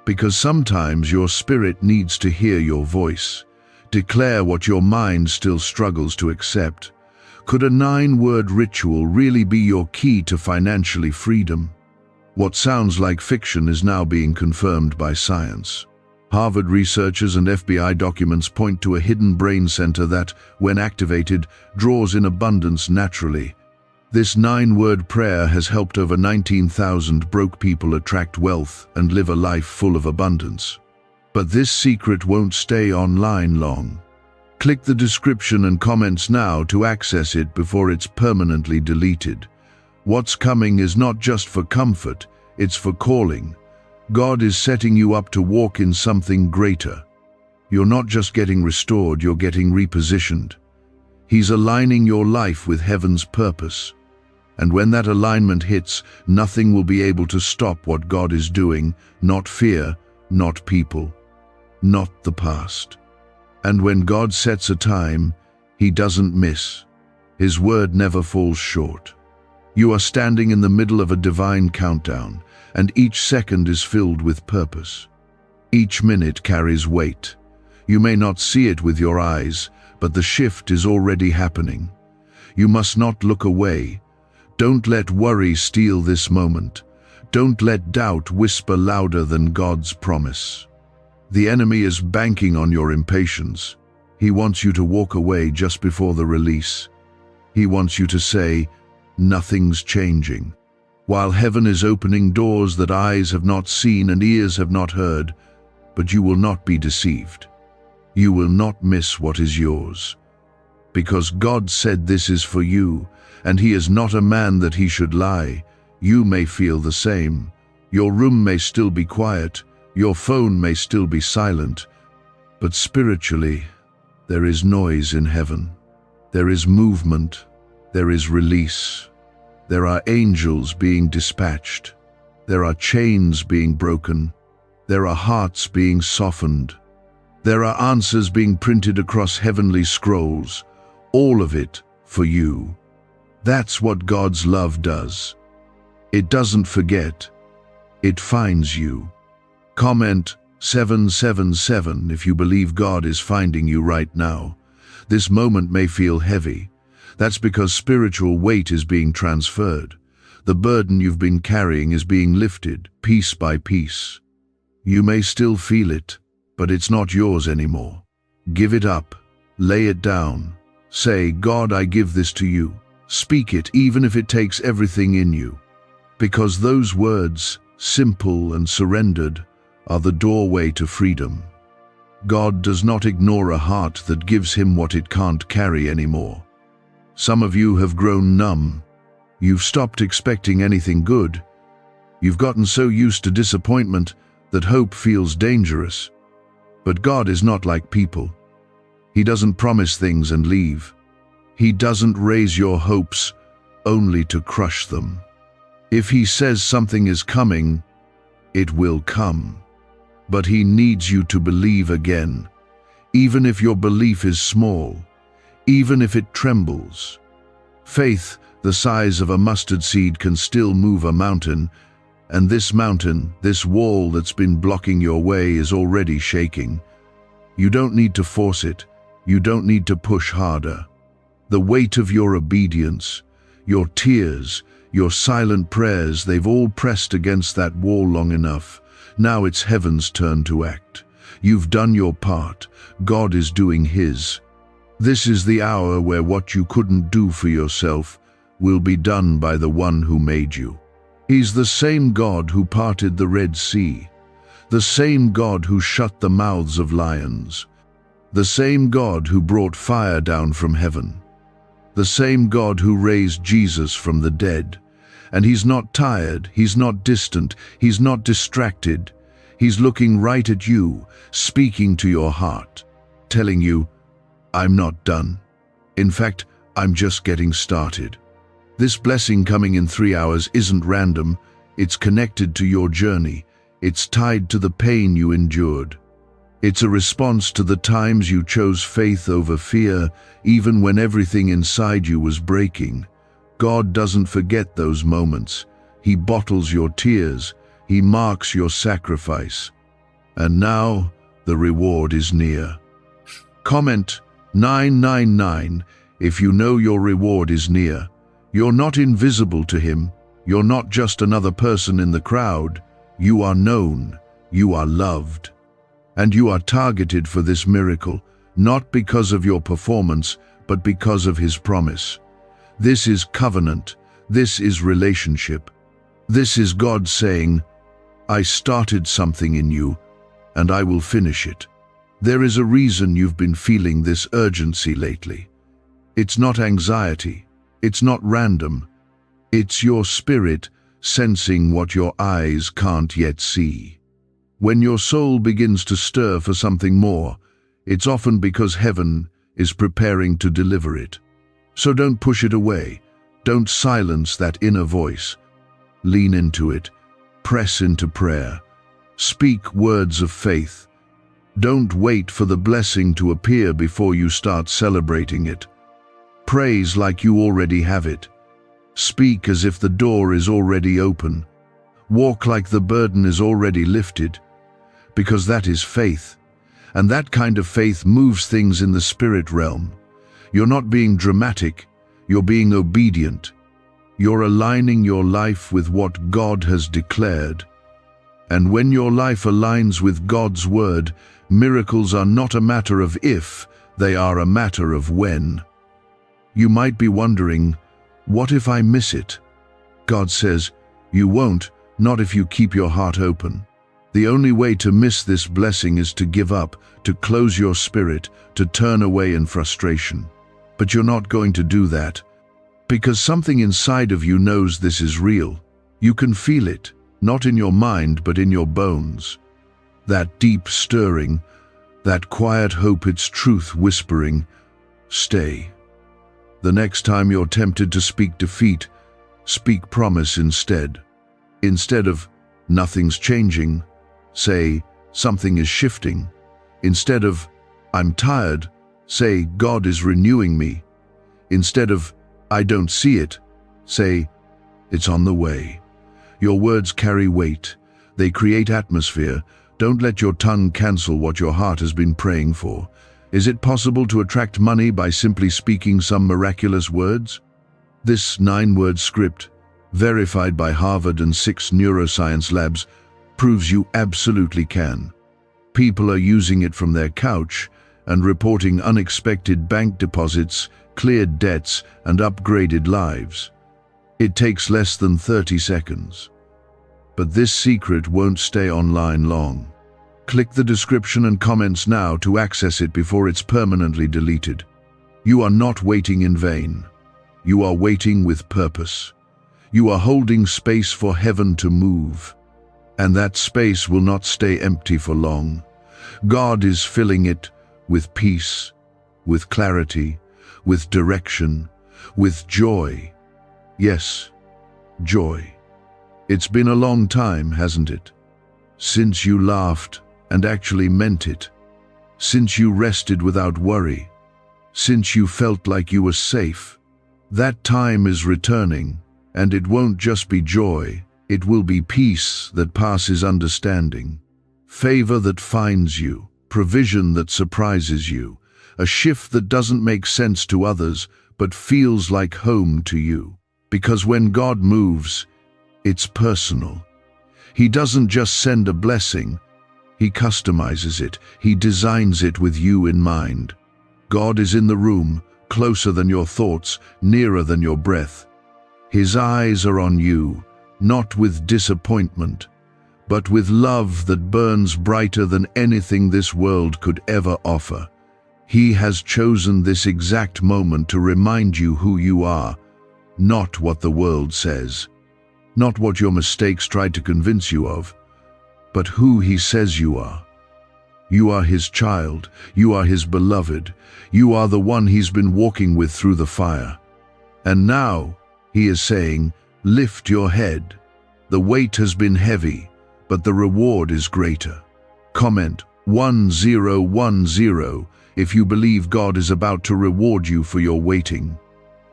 because sometimes your spirit needs to hear your voice. Declare what your mind still struggles to accept. Could a 9-word ritual really be your key to financially freedom? What sounds like fiction is now being confirmed by science. Harvard researchers and FBI documents point to a hidden brain center that, when activated, draws in abundance naturally. This 9-word prayer has helped over 19,000 broke people attract wealth and live a life full of abundance. But this secret won't stay online long. Click the description and comments now to access it before it's permanently deleted. What's coming is not just for comfort, it's for calling. God is setting you up to walk in something greater. You're not just getting restored, you're getting repositioned. He's aligning your life with heaven's purpose. And when that alignment hits, nothing will be able to stop what God is doing, not fear, not people, not the past. And when God sets a time, He doesn't miss. His word never falls short. You are standing in the middle of a divine countdown, and each second is filled with purpose. Each minute carries weight. You may not see it with your eyes, but the shift is already happening. You must not look away. Don't let worry steal this moment. Don't let doubt whisper louder than God's promise. The enemy is banking on your impatience. He wants you to walk away just before the release. He wants you to say, "Nothing's changing." While heaven is opening doors that eyes have not seen and ears have not heard, but you will not be deceived. You will not miss what is yours. Because God said this is for you, and He is not a man that He should lie. You may feel the same. Your room may still be quiet, your phone may still be silent, but spiritually, there is noise in heaven. There is movement, there is release. There are angels being dispatched. There are chains being broken. There are hearts being softened. There are answers being printed across heavenly scrolls. All of it for you. That's what God's love does. It doesn't forget. It finds you. Comment 777 if you believe God is finding you right now. This moment may feel heavy. That's because spiritual weight is being transferred. The burden you've been carrying is being lifted, piece by piece. You may still feel it, but it's not yours anymore. Give it up. Lay it down. Say, "God, I give this to you." Speak it, even if it takes everything in you. Because those words, simple and surrendered, are the doorway to freedom. God does not ignore a heart that gives Him what it can't carry anymore. Some of you have grown numb. You've stopped expecting anything good. You've gotten so used to disappointment that hope feels dangerous. But God is not like people. He doesn't promise things and leave. He doesn't raise your hopes only to crush them. If He says something is coming, it will come. But He needs you to believe again, even if your belief is small, even if it trembles. Faith, the size of a mustard seed, can still move a mountain, and this mountain, this wall that's been blocking your way, is already shaking. You don't need to force it. You don't need to push harder. The weight of your obedience, your tears, your silent prayers, they've all pressed against that wall long enough. Now it's heaven's turn to act. You've done your part. God is doing His. This is the hour where what you couldn't do for yourself will be done by the one who made you. He's the same God who parted the Red Sea, the same God who shut the mouths of lions, the same God who brought fire down from heaven, the same God who raised Jesus from the dead. And He's not tired, He's not distant, He's not distracted. He's looking right at you, speaking to your heart, telling you, "I'm not done. In fact, I'm just getting started." This blessing coming in 3 hours isn't random. It's connected to your journey. It's tied to the pain you endured. It's a response to the times you chose faith over fear, even when everything inside you was breaking. God doesn't forget those moments. He bottles your tears. He marks your sacrifice. And now, the reward is near. Comment 999 if you know your reward is near. You're not invisible to Him. You're not just another person in the crowd. You are known. You are loved. And you are targeted for this miracle, not because of your performance, but because of His promise. This is covenant. This is relationship. This is God saying, I started something in you, and I will finish it. There is a reason you've been feeling this urgency lately. It's not anxiety. It's not random. It's your spirit sensing what your eyes can't yet see. When your soul begins to stir for something more, it's often because heaven is preparing to deliver it. So don't push it away. Don't silence that inner voice. Lean into it. Press into prayer. Speak words of faith. Don't wait for the blessing to appear before you start celebrating it. Praise like you already have it. Speak as if the door is already open. Walk like the burden is already lifted. Because that is faith. And that kind of faith moves things in the spirit realm. You're not being dramatic. You're being obedient. You're aligning your life with what God has declared. And when your life aligns with God's word, miracles are not a matter of if, they are a matter of when. You might be wondering, what if I miss it? God says, you won't, not if you keep your heart open. The only way to miss this blessing is to give up, to close your spirit, to turn away in frustration. But you're not going to do that, because something inside of you knows this is real. You can feel it, not in your mind but in your bones. That deep stirring, that quiet hope, it's truth whispering, stay. The next time you're tempted to speak defeat, speak promise instead. Instead of, nothing's changing, say, something is shifting. Instead of, I'm tired, say, God is renewing me. Instead of, I don't see it, say, it's on the way. Your words carry weight. They create atmosphere. Don't let your tongue cancel what your heart has been praying for. Is it possible to attract money by simply speaking some miraculous words? This 9-word script, verified by Harvard and 6 neuroscience labs, proves you absolutely can. People are using it from their couch and reporting unexpected bank deposits, cleared debts, and upgraded lives. It takes less than 30 seconds. But this secret won't stay online long. Click the description and comments now to access it before it's permanently deleted. You are not waiting in vain. You are waiting with purpose. You are holding space for heaven to move. And that space will not stay empty for long. God is filling it with peace, with clarity, with direction, with joy. Yes, joy. It's been a long time, hasn't it? Since you laughed and actually meant it. Since you rested without worry. Since you felt like you were safe. That time is returning, and it won't just be joy. It will be peace that passes understanding, favor that finds you, provision that surprises you, a shift that doesn't make sense to others but feels like home to you. Because when God moves, it's personal. He doesn't just send a blessing, He customizes it, He designs it with you in mind. God is in the room, closer than your thoughts, nearer than your breath. His eyes are on you, not with disappointment, but with love that burns brighter than anything this world could ever offer. He has chosen this exact moment to remind you who you are, not what the world says, not what your mistakes tried to convince you of, but who He says you are. You are His child, you are His beloved, you are the one He's been walking with through the fire. And now, He is saying, lift your head. The weight has been heavy, but the reward is greater. Comment 1010 if you believe God is about to reward you for your waiting.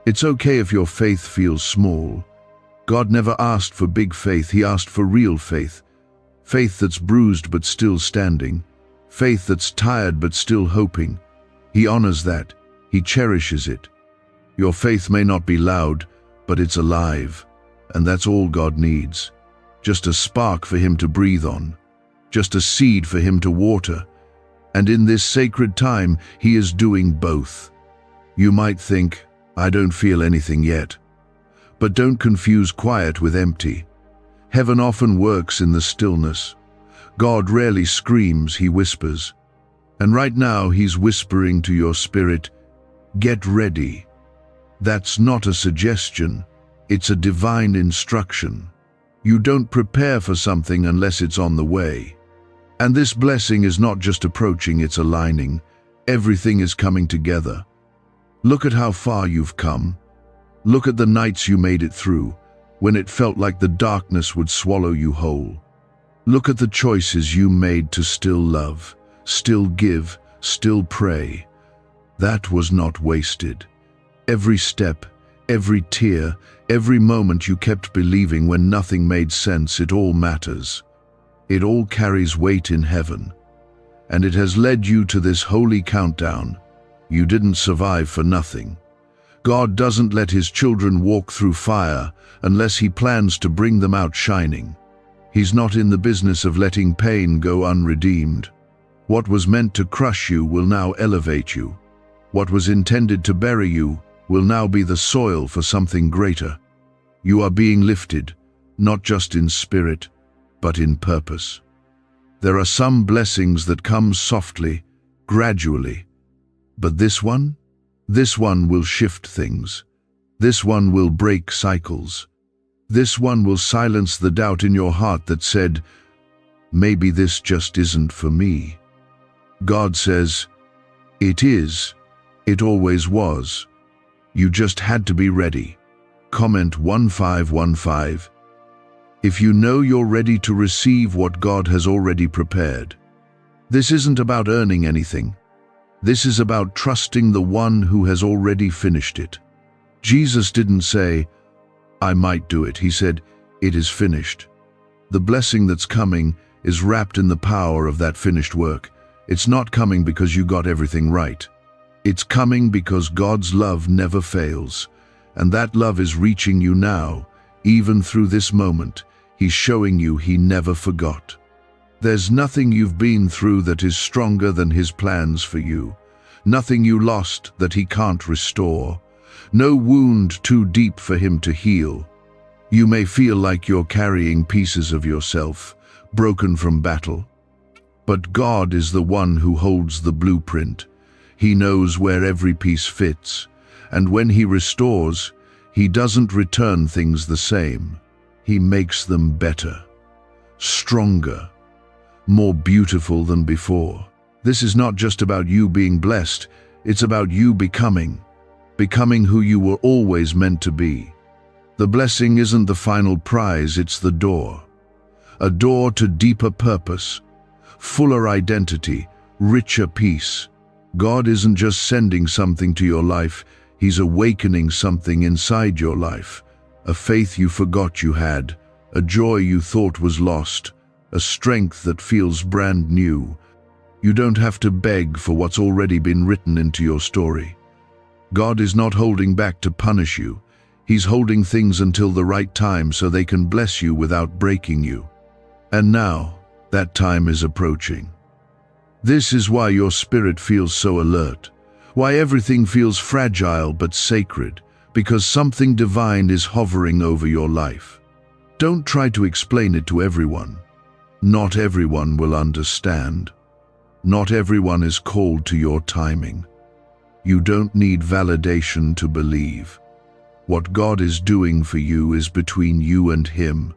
It's okay if your faith feels small. God never asked for big faith, He asked for real faith. Faith that's bruised but still standing. Faith that's tired but still hoping. He honors that. He cherishes it. Your faith may not be loud, but it's alive. And that's all God needs. Just a spark for Him to breathe on. Just a seed for Him to water. And in this sacred time, He is doing both. You might think, I don't feel anything yet. But don't confuse quiet with empty. Heaven often works in the stillness. God rarely screams, He whispers. And right now He's whispering to your spirit, get ready. That's not a suggestion, it's a divine instruction. You don't prepare for something unless it's on the way. And this blessing is not just approaching, it's aligning. Everything is coming together. Look at how far you've come. Look at the nights you made it through, when it felt like the darkness would swallow you whole. Look at the choices you made to still love, still give, still pray. That was not wasted. Every step, every tear, every moment you kept believing when nothing made sense, it all matters. It all carries weight in heaven. And it has led you to this holy countdown. You didn't survive for nothing. God doesn't let His children walk through fire unless He plans to bring them out shining. He's not in the business of letting pain go unredeemed. What was meant to crush you will now elevate you. What was intended to bury you will now be the soil for something greater. You are being lifted, not just in spirit, but in purpose. There are some blessings that come softly, gradually. But this one will shift things. This one will break cycles. This one will silence the doubt in your heart that said, maybe this just isn't for me. God says, it is. It always was. You just had to be ready. Comment 1515. If you know you're ready to receive what God has already prepared. This isn't about earning anything. This is about trusting the one who has already finished it. Jesus didn't say, I might do it. He said, it is finished. The blessing that's coming is wrapped in the power of that finished work. It's not coming because you got everything right. It's coming because God's love never fails. And that love is reaching you now, even through this moment. He's showing you He never forgot. There's nothing you've been through that is stronger than His plans for you. Nothing you lost that He can't restore. No wound too deep for Him to heal. You may feel like you're carrying pieces of yourself, broken from battle. But God is the one who holds the blueprint. He knows where every piece fits. And when He restores, He doesn't return things the same. He makes them better, stronger, more beautiful than before. This is not just about you being blessed, it's about you becoming who you were always meant to be. The blessing isn't the final prize, it's the door. A door to deeper purpose, fuller identity, richer peace. God isn't just sending something to your life, He's awakening something inside your life. A faith you forgot you had, a joy you thought was lost, a strength that feels brand new. You don't have to beg for what's already been written into your story. God is not holding back to punish you. He's holding things until the right time so they can bless you without breaking you. And now, that time is approaching. This is why your spirit feels so alert, why everything feels fragile but sacred, because something divine is hovering over your life. Don't try to explain it to everyone. Not everyone will understand. Not everyone is called to your timing. You don't need validation to believe. What God is doing for you is between you and Him.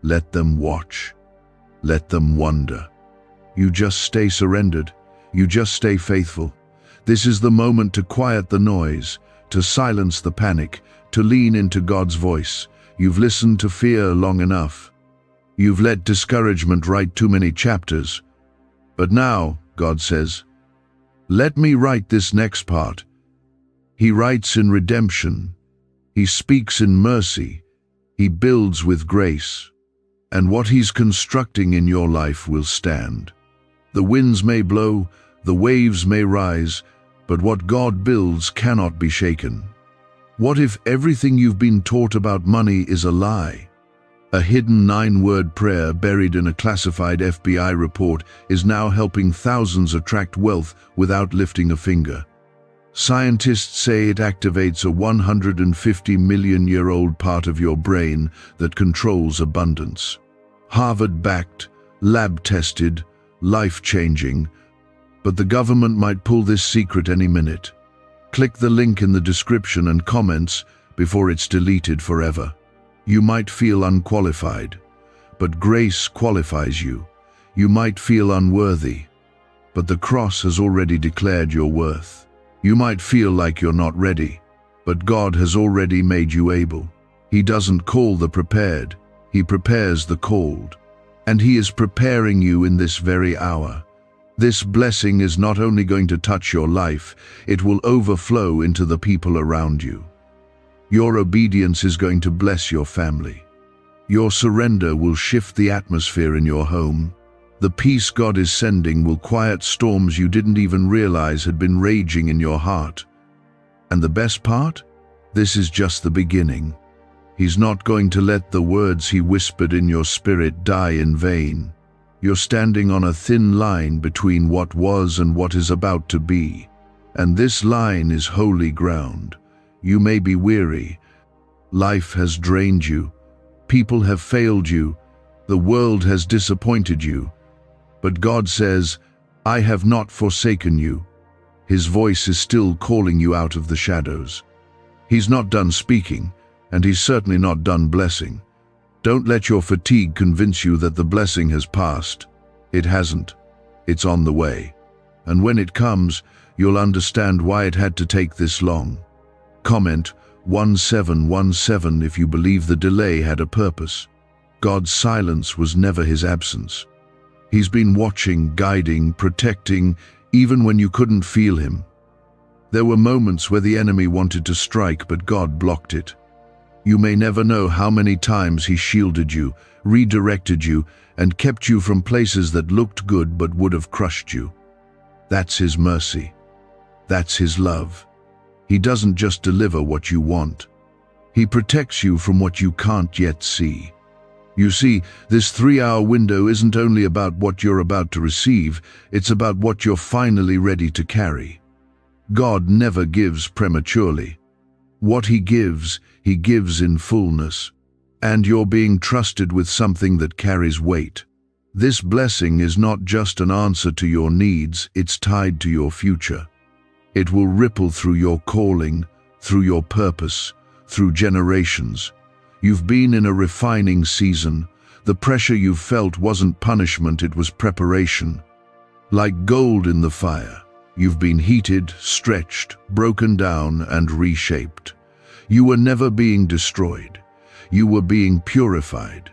Let them watch. Let them wonder. You just stay surrendered. You just stay faithful. This is the moment to quiet the noise, to silence the panic, to lean into God's voice. You've listened to fear long enough. You've let discouragement write too many chapters. But now, God says, let me write this next part. He writes in redemption. He speaks in mercy. He builds with grace. And what He's constructing in your life will stand. The winds may blow, the waves may rise, but what God builds cannot be shaken. What if everything you've been taught about money is a lie? A hidden 9-word prayer buried in a classified FBI report is now helping thousands attract wealth without lifting a finger. Scientists say it activates a 150-million-year-old part of your brain that controls abundance. Harvard-backed, lab-tested, life-changing, but the government might pull this secret any minute. Click the link in the description and comments before it's deleted forever. You might feel unqualified, but grace qualifies you. You might feel unworthy, but the cross has already declared your worth. You might feel like you're not ready, but God has already made you able. He doesn't call the prepared, He prepares the called. And He is preparing you in this very hour. This blessing is not only going to touch your life, it will overflow into the people around you. Your obedience is going to bless your family. Your surrender will shift the atmosphere in your home. The peace God is sending will quiet storms you didn't even realize had been raging in your heart. And the best part? This is just the beginning. He's not going to let the words He whispered in your spirit die in vain. You're standing on a thin line between what was and what is about to be. And this line is holy ground. You may be weary. Life has drained you. People have failed you. The world has disappointed you. But God says, I have not forsaken you. His voice is still calling you out of the shadows. He's not done speaking, and He's certainly not done blessing. Don't let your fatigue convince you that the blessing has passed. It hasn't. It's on the way. And when it comes, you'll understand why it had to take this long. Comment 1717 if you believe the delay had a purpose. God's silence was never His absence. He's been watching, guiding, protecting, even when you couldn't feel Him. There were moments where the enemy wanted to strike, but God blocked it. You may never know how many times He shielded you, redirected you, and kept you from places that looked good but would have crushed you. That's His mercy. That's His love. He doesn't just deliver what you want. He protects you from what you can't yet see. You see, this 3-hour window isn't only about what you're about to receive, it's about what you're finally ready to carry. God never gives prematurely. What He gives in fullness. And you're being trusted with something that carries weight. This blessing is not just an answer to your needs, it's tied to your future. It will ripple through your calling, through your purpose, through generations. You've been in a refining season. The pressure you've felt wasn't punishment, it was preparation. Like gold in the fire, you've been heated, stretched, broken down, and reshaped. You were never being destroyed. You were being purified.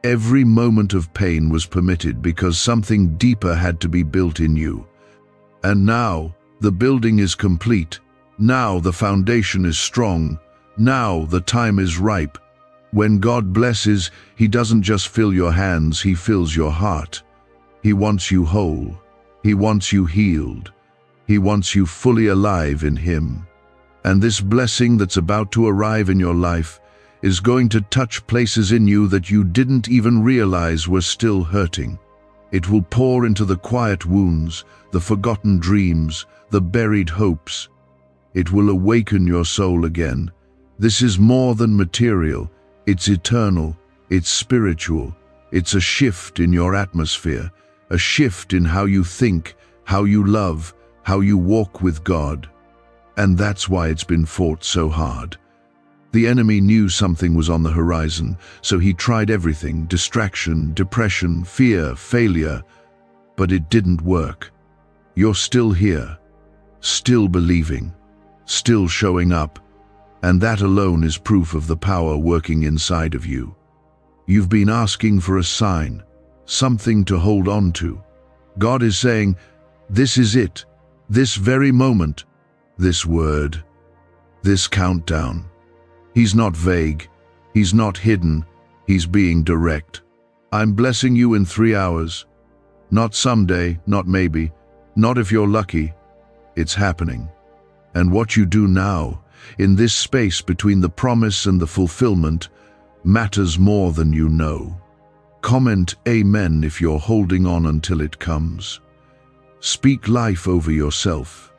Every moment of pain was permitted because something deeper had to be built in you. And now, the building is complete. Now the foundation is strong. Now the time is ripe. When God blesses, He doesn't just fill your hands, He fills your heart. He wants you whole. He wants you healed. He wants you fully alive in Him. And this blessing that's about to arrive in your life is going to touch places in you that you didn't even realize were still hurting. It will pour into the quiet wounds, the forgotten dreams, the buried hopes. It will awaken your soul again. This is more than material. It's eternal. It's spiritual. It's a shift in your atmosphere, a shift in how you think, how you love, how you walk with God. And that's why it's been fought so hard. The enemy knew something was on the horizon, so he tried everything: distraction, depression, fear, failure. But it didn't work. You're still here, still believing, still showing up, and that alone is proof of the power working inside of you. You've been asking for a sign, something to hold on to. God is saying, this is it, this very moment, this word, this countdown. He's not vague, he's not hidden, he's being direct. I'm blessing you in 3 hours. Not someday, not maybe, not if you're lucky. It's happening. And what you do now, in this space between the promise and the fulfillment, matters more than you know. Comment Amen if you're holding on until it comes. Speak life over yourself.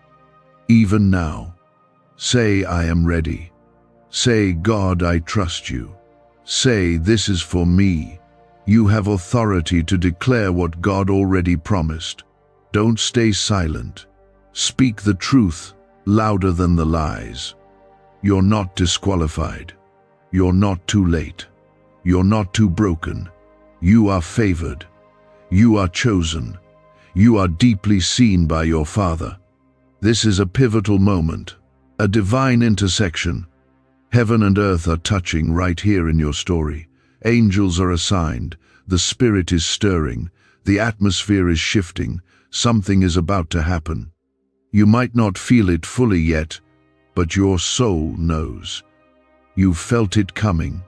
Even now. Say, I am ready. Say, God, I trust you. Say, this is for me. You have authority to declare what God already promised. Don't stay silent. Speak the truth louder than the lies. You're not disqualified. You're not too late. You're not too broken. You are favored. You are chosen. You are deeply seen by your Father. This is a pivotal moment, a divine intersection. Heaven and earth are touching right here in your story. Angels are assigned. The Spirit is stirring. The atmosphere is shifting. Something is about to happen. You might not feel it fully yet, but your soul knows. You've felt it coming.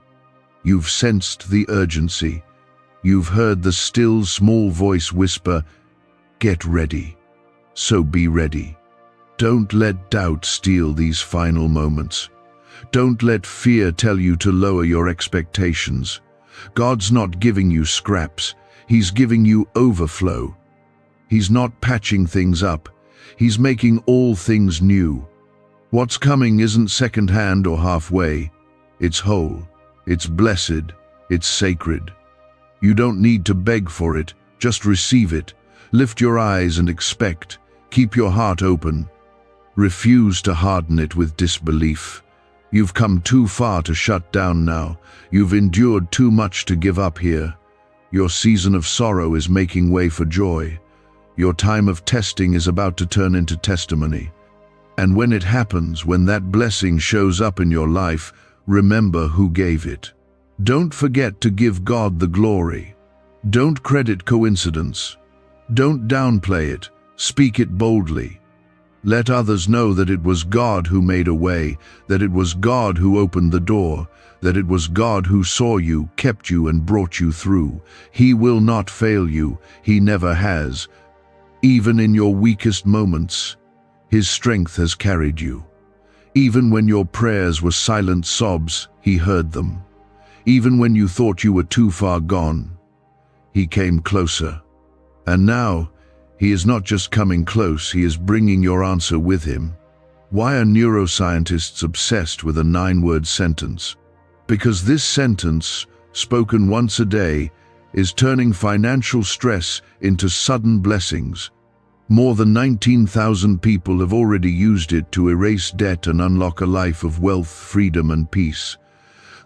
You've sensed the urgency. You've heard the still small voice whisper, get ready. So be ready. Don't let doubt steal these final moments. Don't let fear tell you to lower your expectations. God's not giving you scraps. He's giving you overflow. He's not patching things up. He's making all things new. What's coming isn't second-hand or halfway. It's whole. It's blessed. It's sacred. You don't need to beg for it. Just receive it. Lift your eyes and expect. Keep your heart open. Refuse to harden it with disbelief. You've come too far to shut down now. You've endured too much to give up here. Your season of sorrow is making way for joy. Your time of testing is about to turn into testimony. And when it happens, when that blessing shows up in your life, remember who gave it. Don't forget to give God the glory. Don't credit coincidence. Don't downplay it. Speak it boldly. Let others know that it was God who made a way, that it was God who opened the door, that it was God who saw you, kept you, and brought you through. He will not fail you. He never has. Even in your weakest moments, His strength has carried you. Even when your prayers were silent sobs, He heard them. Even when you thought you were too far gone, He came closer. And now, He is not just coming close, He is bringing your answer with Him. Why are neuroscientists obsessed with a 9-word sentence? Because this sentence, spoken once a day, is turning financial stress into sudden blessings. More than 19,000 people have already used it to erase debt and unlock a life of wealth, freedom, and peace.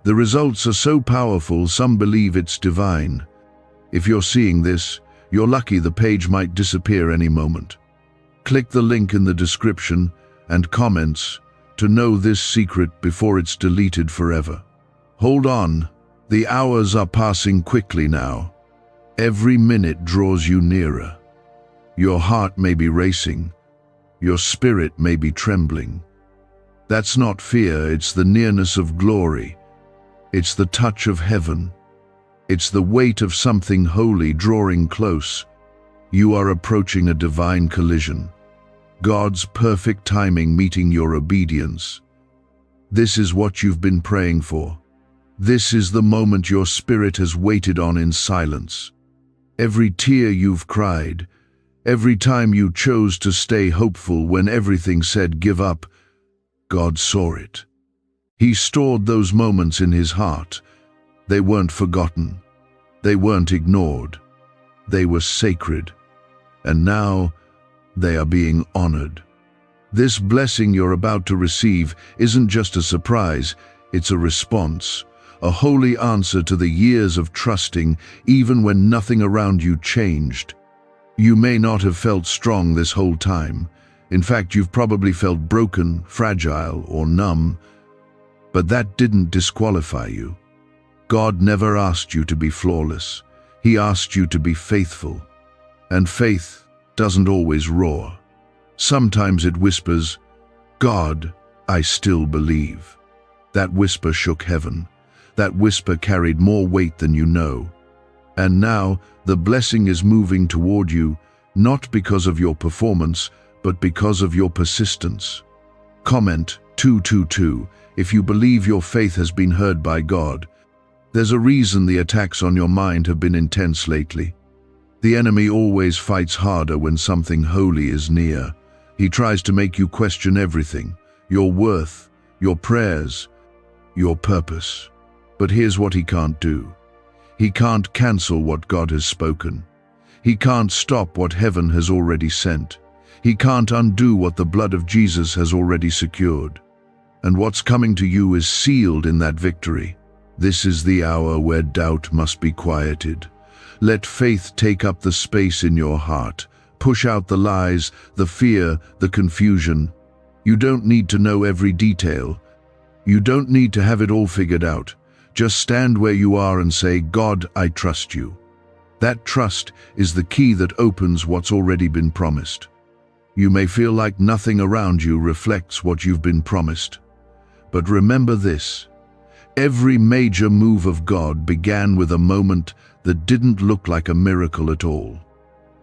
The results are so powerful, some believe it's divine. If you're seeing this, you're lucky. The page might disappear any moment. Click the link in the description and comments to know this secret before it's deleted forever. Hold on, the hours are passing quickly now. Every minute draws you nearer. Your heart may be racing, your spirit may be trembling. That's not fear, it's the nearness of glory. It's the touch of heaven. It's the weight of something holy drawing close. You are approaching a divine collision. God's perfect timing meeting your obedience. This is what you've been praying for. This is the moment your spirit has waited on in silence. Every tear you've cried, every time you chose to stay hopeful when everything said give up, God saw it. He stored those moments in His heart. They weren't forgotten. They weren't ignored. They were sacred. And now they are being honored. This blessing you're about to receive isn't just a surprise, it's a response, a holy answer to the years of trusting, even when nothing around you changed. You may not have felt strong this whole time. In fact, you've probably felt broken, fragile, or numb. But that didn't disqualify you. God never asked you to be flawless. He asked you to be faithful. And faith doesn't always roar. Sometimes it whispers, "God, I still believe." That whisper shook heaven. That whisper carried more weight than you know. And now the blessing is moving toward you, not because of your performance, but because of your persistence. Comment 222 if you believe your faith has been heard by God. There's a reason the attacks on your mind have been intense lately. The enemy always fights harder when something holy is near. He tries to make you question everything, your worth, your prayers, your purpose. But here's what he can't do. He can't cancel what God has spoken. He can't stop what heaven has already sent. He can't undo what the blood of Jesus has already secured. And what's coming to you is sealed in that victory. This is the hour where doubt must be quieted. Let faith take up the space in your heart. Push out the lies, the fear, the confusion. You don't need to know every detail. You don't need to have it all figured out. Just stand where you are and say, "God, I trust you." That trust is the key that opens what's already been promised. You may feel like nothing around you reflects what you've been promised. But remember this: every major move of God began with a moment that didn't look like a miracle at all.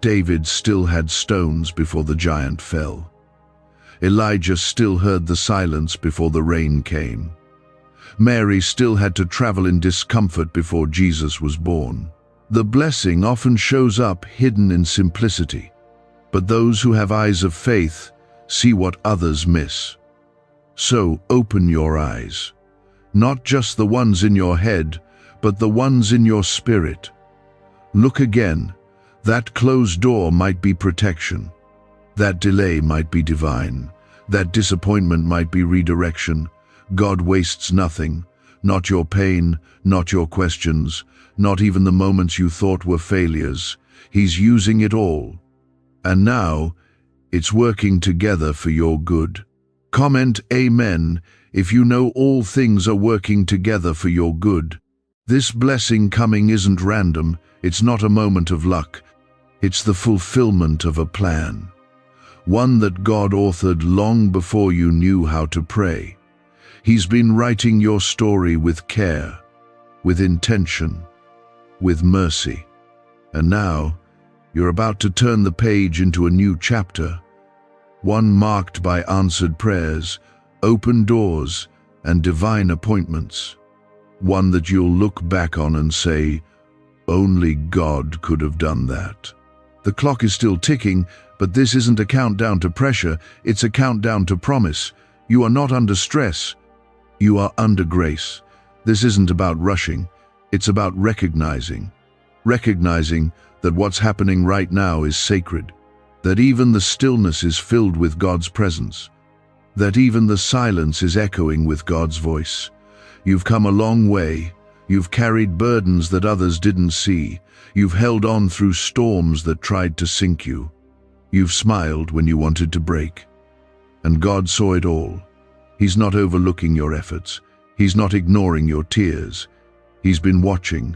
David still had stones before the giant fell. Elijah still heard the silence before the rain came. Mary still had to travel in discomfort before Jesus was born. The blessing often shows up hidden in simplicity, but those who have eyes of faith see what others miss. So open your eyes, not just the ones in your head, but the ones in your spirit. Look again. That closed door might be protection. That delay might be divine. That disappointment might be redirection. God wastes nothing, not your pain, not your questions, not even the moments you thought were failures. He's using it all. And now, it's working together for your good. Comment Amen if you know all things are working together for your good. This blessing coming isn't random. It's not a moment of luck. It's the fulfillment of a plan. One that God authored long before you knew how to pray. He's been writing your story with care, with intention, with mercy. And now, you're about to turn the page into a new chapter, one marked by answered prayers, open doors, and divine appointments. One that you'll look back on and say, "Only God could have done that." The clock is still ticking, but this isn't a countdown to pressure, it's a countdown to promise. You are not under stress. You are under grace. This isn't about rushing. It's about recognizing that what's happening right now is sacred, that even the stillness is filled with God's presence, that even the silence is echoing with God's voice. You've come a long way. You've carried burdens that others didn't see. You've held on through storms that tried to sink you. You've smiled when you wanted to break. And God saw it all. He's not overlooking your efforts. He's not ignoring your tears. He's been watching,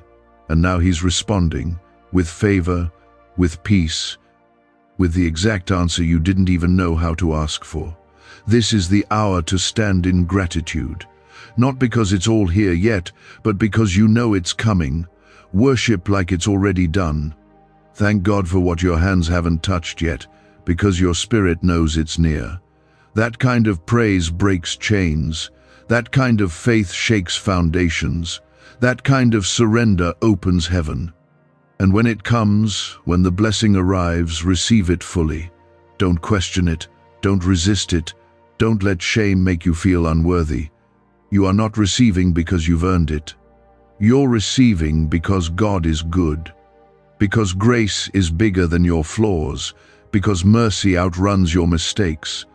and now he's responding with favor, with peace, with the exact answer you didn't even know how to ask for. This is the hour to stand in gratitude, not because it's all here yet, but because you know it's coming. Worship like it's already done. Thank God for what your hands haven't touched yet, because your spirit knows it's near. That kind of praise breaks chains. That kind of faith shakes foundations. That kind of surrender opens heaven. And when it comes, when the blessing arrives, receive it fully. Don't question it. Don't resist it. Don't let shame make you feel unworthy. You are not receiving because you've earned it. You're receiving because God is good. Because grace is bigger than your flaws. Because mercy outruns your mistakes.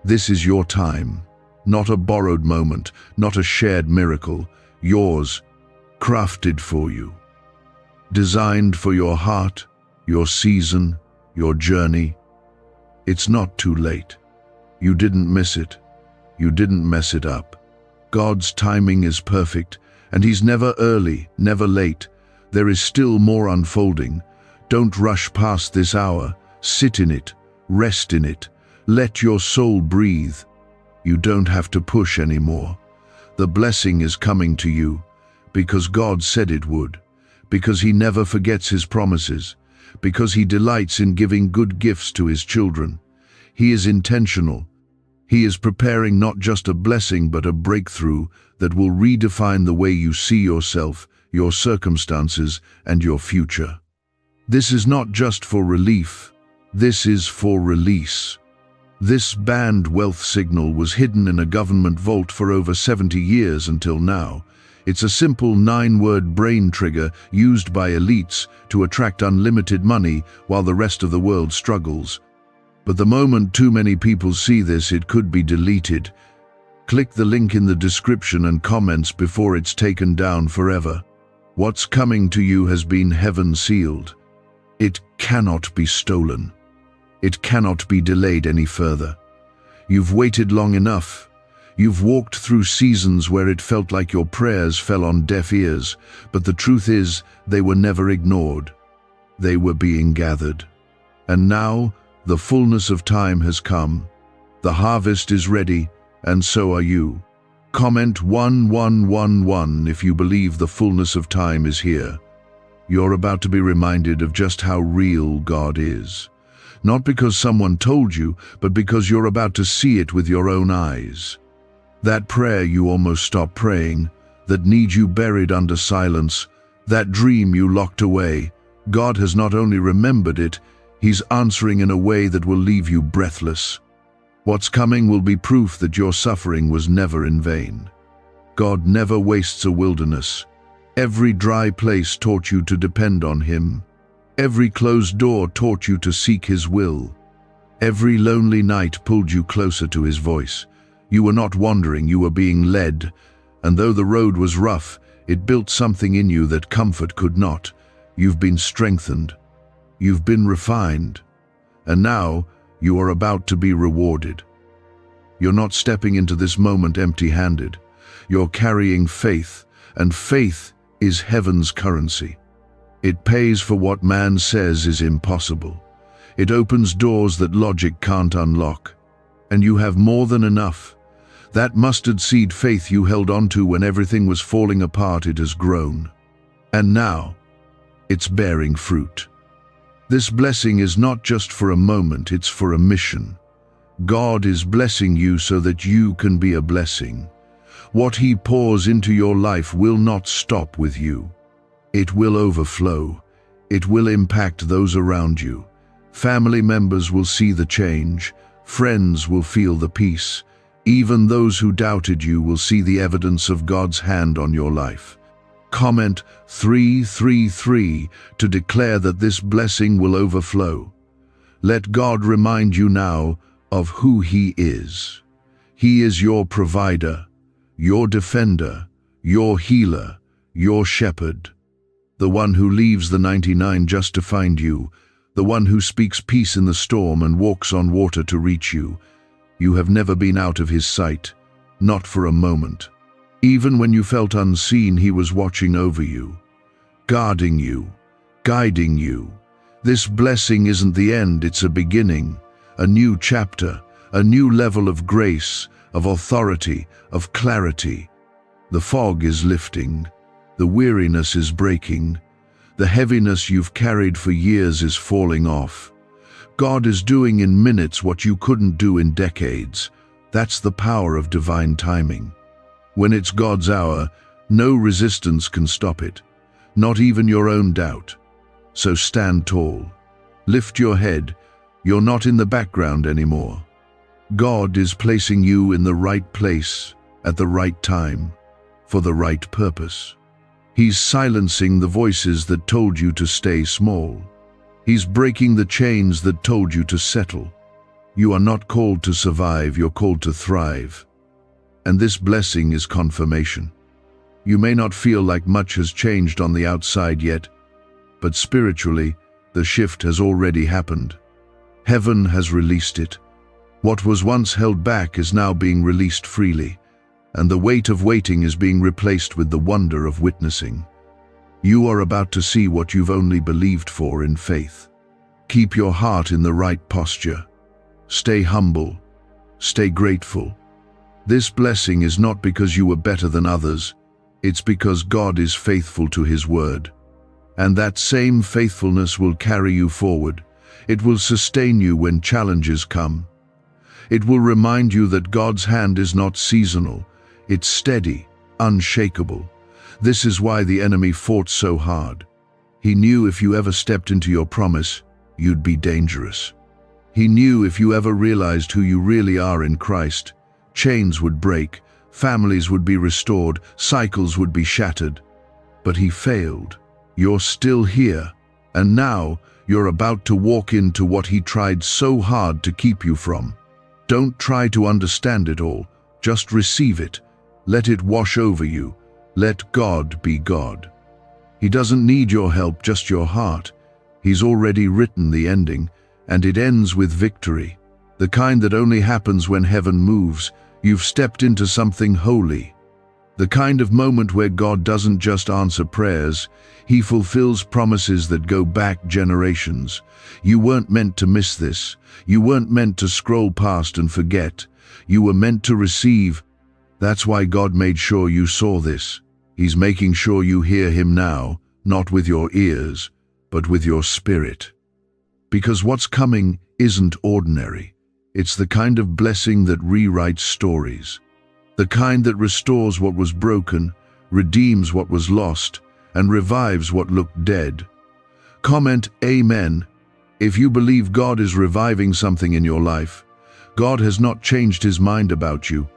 This is your time. Not a borrowed moment, not a shared miracle. Yours, crafted for you. Designed for your heart, your season, your journey. It's not too late. You didn't miss it. You didn't mess it up. God's timing is perfect, And He's never early, never late. There is still more unfolding. Don't rush past this hour. Sit in it. Rest in it. Let your soul breathe. You don't have to push anymore. The blessing is coming to you because God said it would, because He never forgets His promises, because He delights in giving good gifts to His children. He is intentional. He is preparing not just a blessing but a breakthrough that will redefine the way you see yourself, your circumstances, and your future. This is not just for relief. This is for release. This banned wealth signal was hidden in a government vault for over 70 years until now. It's a simple 9-word brain trigger used by elites to attract unlimited money while the rest of the world struggles. But the moment too many people see this, it could be deleted. Click the link in the description and comments before it's taken down forever. What's coming to you has been heaven sealed. It cannot be stolen. It cannot be delayed any further. You've waited long enough. You've walked through seasons where it felt like your prayers fell on deaf ears, but the truth is, they were never ignored. They were being gathered. And now, the fullness of time has come. The harvest is ready, and so are you. Comment 1111 if you believe the fullness of time is here. You're about to be reminded of just how real God is. Not because someone told you, but because you're about to see it with your own eyes. That prayer you almost stopped praying, that need you buried under silence, that dream you locked away, God has not only remembered it, He's answering in a way that will leave you breathless. What's coming will be proof that your suffering was never in vain. God never wastes a wilderness. Every dry place taught you to depend on Him. Every closed door taught you to seek His will. Every lonely night pulled you closer to His voice. You were not wandering, you were being led. And though the road was rough, it built something in you that comfort could not. You've been strengthened. You've been refined. And now, you are about to be rewarded. You're not stepping into this moment empty-handed. You're carrying faith, and faith is heaven's currency. It pays for what man says is impossible. It opens doors that logic can't unlock. And you have more than enough. That mustard seed faith you held onto when everything was falling apart, it has grown. And now, it's bearing fruit. This blessing is not just for a moment, it's for a mission. God is blessing you so that you can be a blessing. What He pours into your life will not stop with you. It will overflow. It will impact those around you. Family members will see the change. Friends will feel the peace. Even those who doubted you will see the evidence of God's hand on your life. Comment 333 to declare that this blessing will overflow. Let God remind you now of who He is. He is your provider, your defender, your healer, your shepherd. The one who leaves the 99 just to find you, the one who speaks peace in the storm and walks on water to reach you. You have never been out of His sight, not for a moment. Even when you felt unseen, He was watching over you, guarding you, guiding you. This blessing isn't the end, it's a beginning, a new chapter, a new level of grace, of authority, of clarity. The fog is lifting. The weariness is breaking. The heaviness you've carried for years is falling off. God is doing in minutes what you couldn't do in decades. That's the power of divine timing. When it's God's hour, no resistance can stop it, not even your own doubt. So stand tall. Lift your head. You're not in the background anymore. God is placing you in the right place, at the right time, for the right purpose. He's silencing the voices that told you to stay small. He's breaking the chains that told you to settle. You are not called to survive, you're called to thrive. And this blessing is confirmation. You may not feel like much has changed on the outside yet, but spiritually, the shift has already happened. Heaven has released it. What was once held back is now being released freely. and the weight of waiting is being replaced with the wonder of witnessing. You are about to see what you've only believed for in faith. Keep your heart in the right posture. Stay humble. Stay grateful. This blessing is not because you were better than others. It's because God is faithful to His word. And that same faithfulness will carry you forward. It will sustain you when challenges come. It will remind you that God's hand is not seasonal. It's steady, unshakable. This is why the enemy fought so hard. He knew if you ever stepped into your promise, you'd be dangerous. He knew if you ever realized who you really are in Christ, chains would break, families would be restored, cycles would be shattered. But he failed. You're still here, and now you're about to walk into what he tried so hard to keep you from. Don't try to understand it all, just receive it. Let it wash over you. Let God be God. He doesn't need your help, just your heart. He's already written the ending, and it ends with victory. The kind that only happens when heaven moves. You've stepped into something holy. The kind of moment where God doesn't just answer prayers, He fulfills promises that go back generations. You weren't meant to miss this. You weren't meant to scroll past and forget. You were meant to receive. That's why God made sure you saw this. He's making sure you hear Him now, not with your ears, but with your spirit. Because what's coming isn't ordinary. It's the kind of blessing that rewrites stories. The kind that restores what was broken, redeems what was lost, and revives what looked dead. Comment Amen if you believe God is reviving something in your life. God has not changed His mind about you.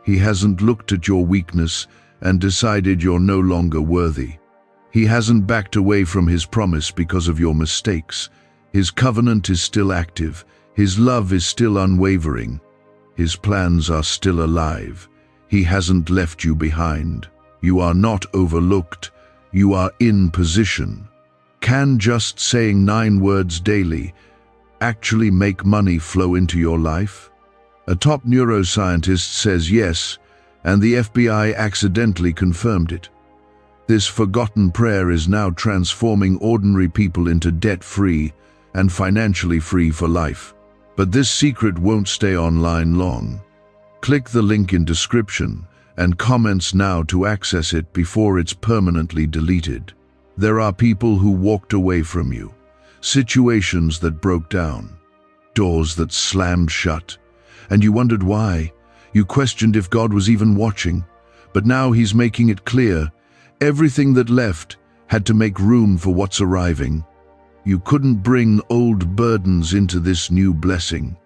He hasn't looked at your weakness and decided you're no longer worthy. He hasn't backed away from His promise because of your mistakes. His covenant is still active. His love is still unwavering. His plans are still alive. He hasn't left you behind. You are not overlooked. You are in position. Can just saying 9 words daily actually make money flow into your life? A top neuroscientist says yes, and the FBI accidentally confirmed it. This forgotten prayer is now transforming ordinary people into debt-free and financially free for life. But this secret won't stay online long. Click the link in description and comments now to access it before it's permanently deleted. There are people who walked away from you, situations that broke down, doors that slammed shut, and you wondered why. You questioned if God was even watching, but now He's making it clear. Everything that left had to make room for what's arriving. You couldn't bring old burdens into this new blessing.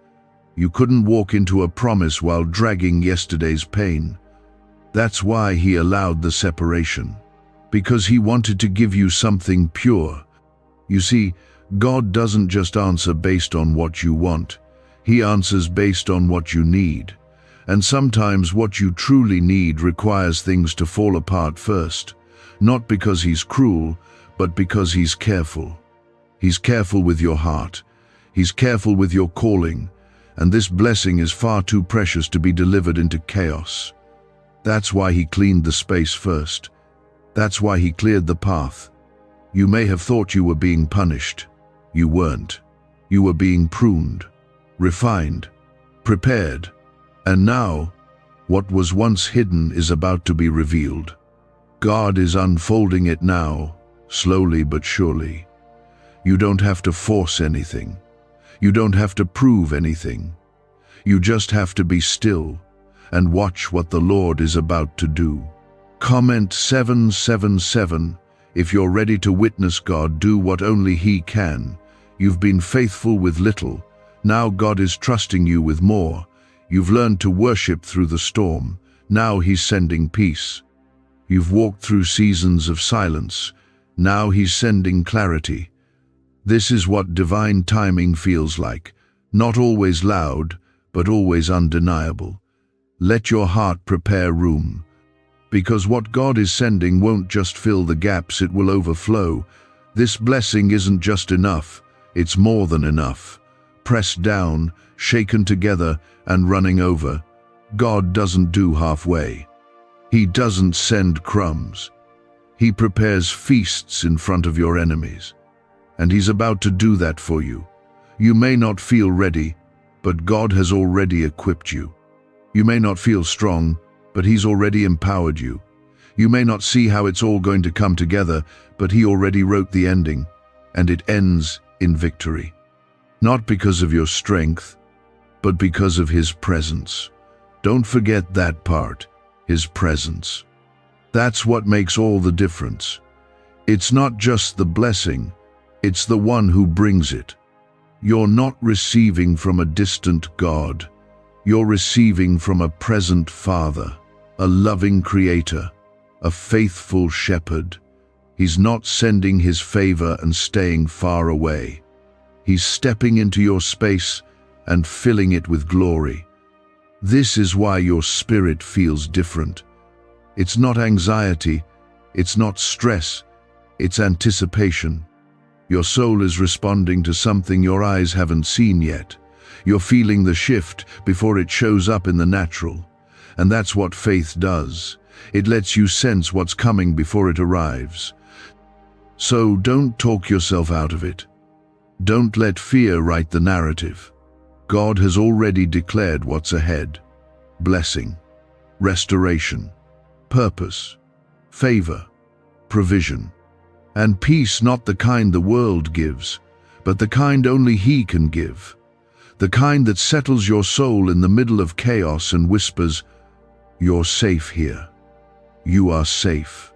You couldn't walk into a promise while dragging yesterday's pain. That's why He allowed the separation. Because He wanted to give you something pure. You see, God doesn't just answer based on what you want. He answers based on what you need. And sometimes what you truly need requires things to fall apart first. Not because He's cruel, but because He's careful. He's careful with your heart. He's careful with your calling. And this blessing is far too precious to be delivered into chaos. That's why He cleaned the space first. That's why He cleared the path. You may have thought you were being punished. You weren't. You were being pruned, refined, prepared. And now, what was once hidden is about to be revealed. God is unfolding it now, slowly but surely. You don't have to force anything. You don't have to prove anything. You just have to be still and watch what the Lord is about to do. Comment 777 if you're ready to witness God do what only He can. You've been faithful with little. Now God is trusting you with more. You've learned to worship through the storm. Now He's sending peace. You've walked through seasons of silence. Now He's sending clarity. This is what divine timing feels like. Not always loud, but always undeniable. Let your heart prepare room. Because what God is sending won't just fill the gaps, it will overflow. This blessing isn't just enough, it's more than enough. Pressed down, shaken together, and running over. God doesn't do halfway. He doesn't send crumbs. He prepares feasts in front of your enemies. And He's about to do that for you. You may not feel ready, but God has already equipped you. You may not feel strong, but He's already empowered you. You may not see how it's all going to come together, but He already wrote the ending, and it ends in victory. Not because of your strength, but because of His presence. Don't forget that part, His presence. That's what makes all the difference. It's not just the blessing, it's the one who brings it. You're not receiving from a distant God. You're receiving from a present Father, a loving Creator, a faithful Shepherd. He's not sending His favor and staying far away. He's stepping into your space and filling it with glory. This is why your spirit feels different. It's not anxiety, it's not stress, it's anticipation. Your soul is responding to something your eyes haven't seen yet. You're feeling the shift before it shows up in the natural. And that's what faith does. It lets you sense what's coming before it arrives. So don't talk yourself out of it. Don't let fear write the narrative. God has already declared what's ahead. Blessing, restoration, purpose, favor, provision, and peace, not the kind the world gives, but the kind only He can give. The kind that settles your soul in the middle of chaos and whispers, "You're safe here. You are safe."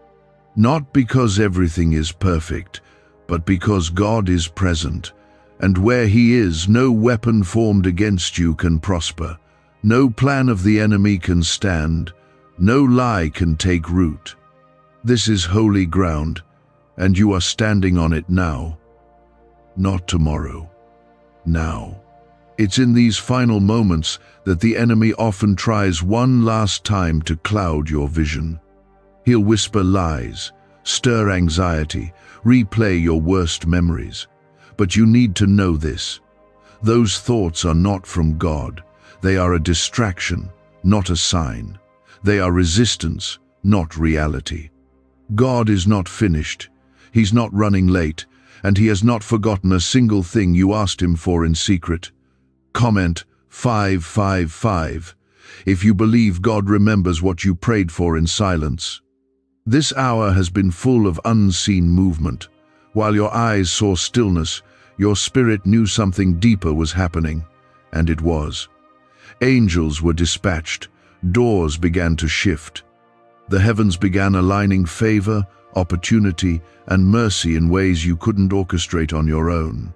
Not because everything is perfect, but because God is present, and where He is, no weapon formed against you can prosper. No plan of the enemy can stand. No lie can take root. This is holy ground, and you are standing on it now. Not tomorrow. Now. It's in these final moments that the enemy often tries one last time to cloud your vision. He'll whisper lies, stir anxiety, replay your worst memories. But you need to know this. Those thoughts are not from God. They are a distraction, not a sign. They are resistance, not reality. God is not finished. He's not running late, and He has not forgotten a single thing you asked Him for in secret. Comment 555 if you believe God remembers what you prayed for in silence. This hour has been full of unseen movement. While your eyes saw stillness, your spirit knew something deeper was happening, and it was. Angels were dispatched, doors began to shift. The heavens began aligning favor, opportunity, and mercy in ways you couldn't orchestrate on your own.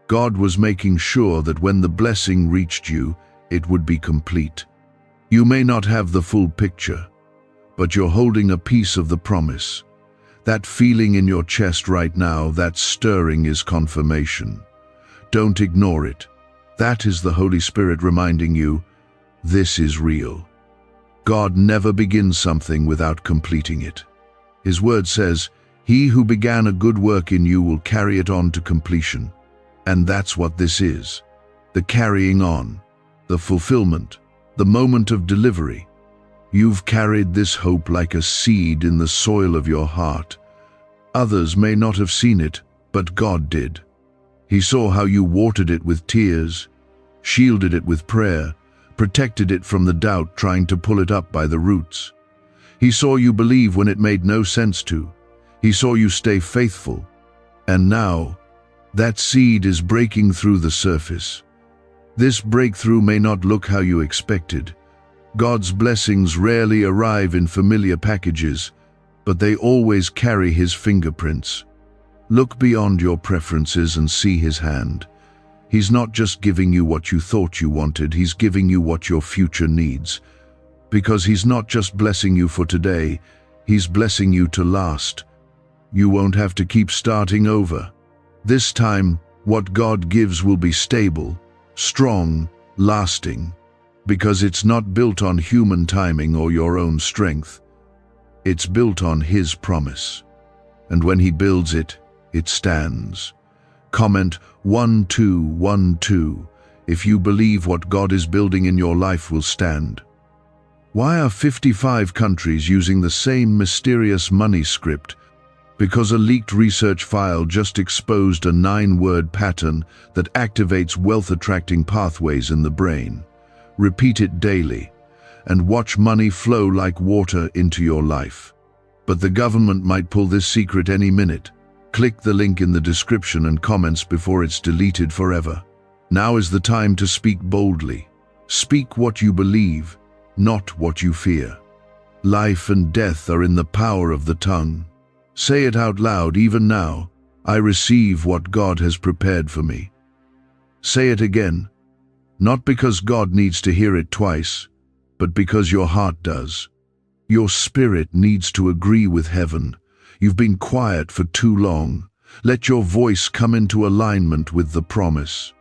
God was making sure that when the blessing reached you, it would be complete. You may not have the full picture, but you're holding a piece of the promise. That feeling in your chest right now, that stirring, is confirmation. Don't ignore it. That is the Holy Spirit reminding you, this is real. God never begins something without completing it. His word says, "He who began a good work in you will carry it on to completion." And that's what this is. The carrying on, the fulfillment, the moment of delivery. You've carried this hope like a seed in the soil of your heart. Others may not have seen it, but God did. He saw how you watered it with tears, shielded it with prayer, protected it from the doubt trying to pull it up by the roots. He saw you believe when it made no sense to. He saw you stay faithful. And now, that seed is breaking through the surface. This breakthrough may not look how you expected. God's blessings rarely arrive in familiar packages, but they always carry His fingerprints. Look beyond your preferences and see His hand. He's not just giving you what you thought you wanted, He's giving you what your future needs. Because He's not just blessing you for today, He's blessing you to last. You won't have to keep starting over. This time, what God gives will be stable, strong, lasting, because it's not built on human timing or your own strength. It's built on His promise. And when He builds it, it stands. Comment 1212 if you believe what God is building in your life will stand. Why are 55 countries using the same mysterious money script? Because a leaked research file just exposed a 9-word pattern that activates wealth-attracting pathways in the brain. Repeat it daily, and watch money flow like water into your life. But the government might pull this secret any minute. Click the link in the description and comments before it's deleted forever. Now is the time to speak boldly. Speak what you believe, not what you fear. Life and death are in the power of the tongue. Say it out loud even now. I receive what God has prepared for me. Say it again, not because God needs to hear it twice, but because your heart does. Your spirit needs to agree with heaven. You've been quiet for too long. Let your voice come into alignment with the promise.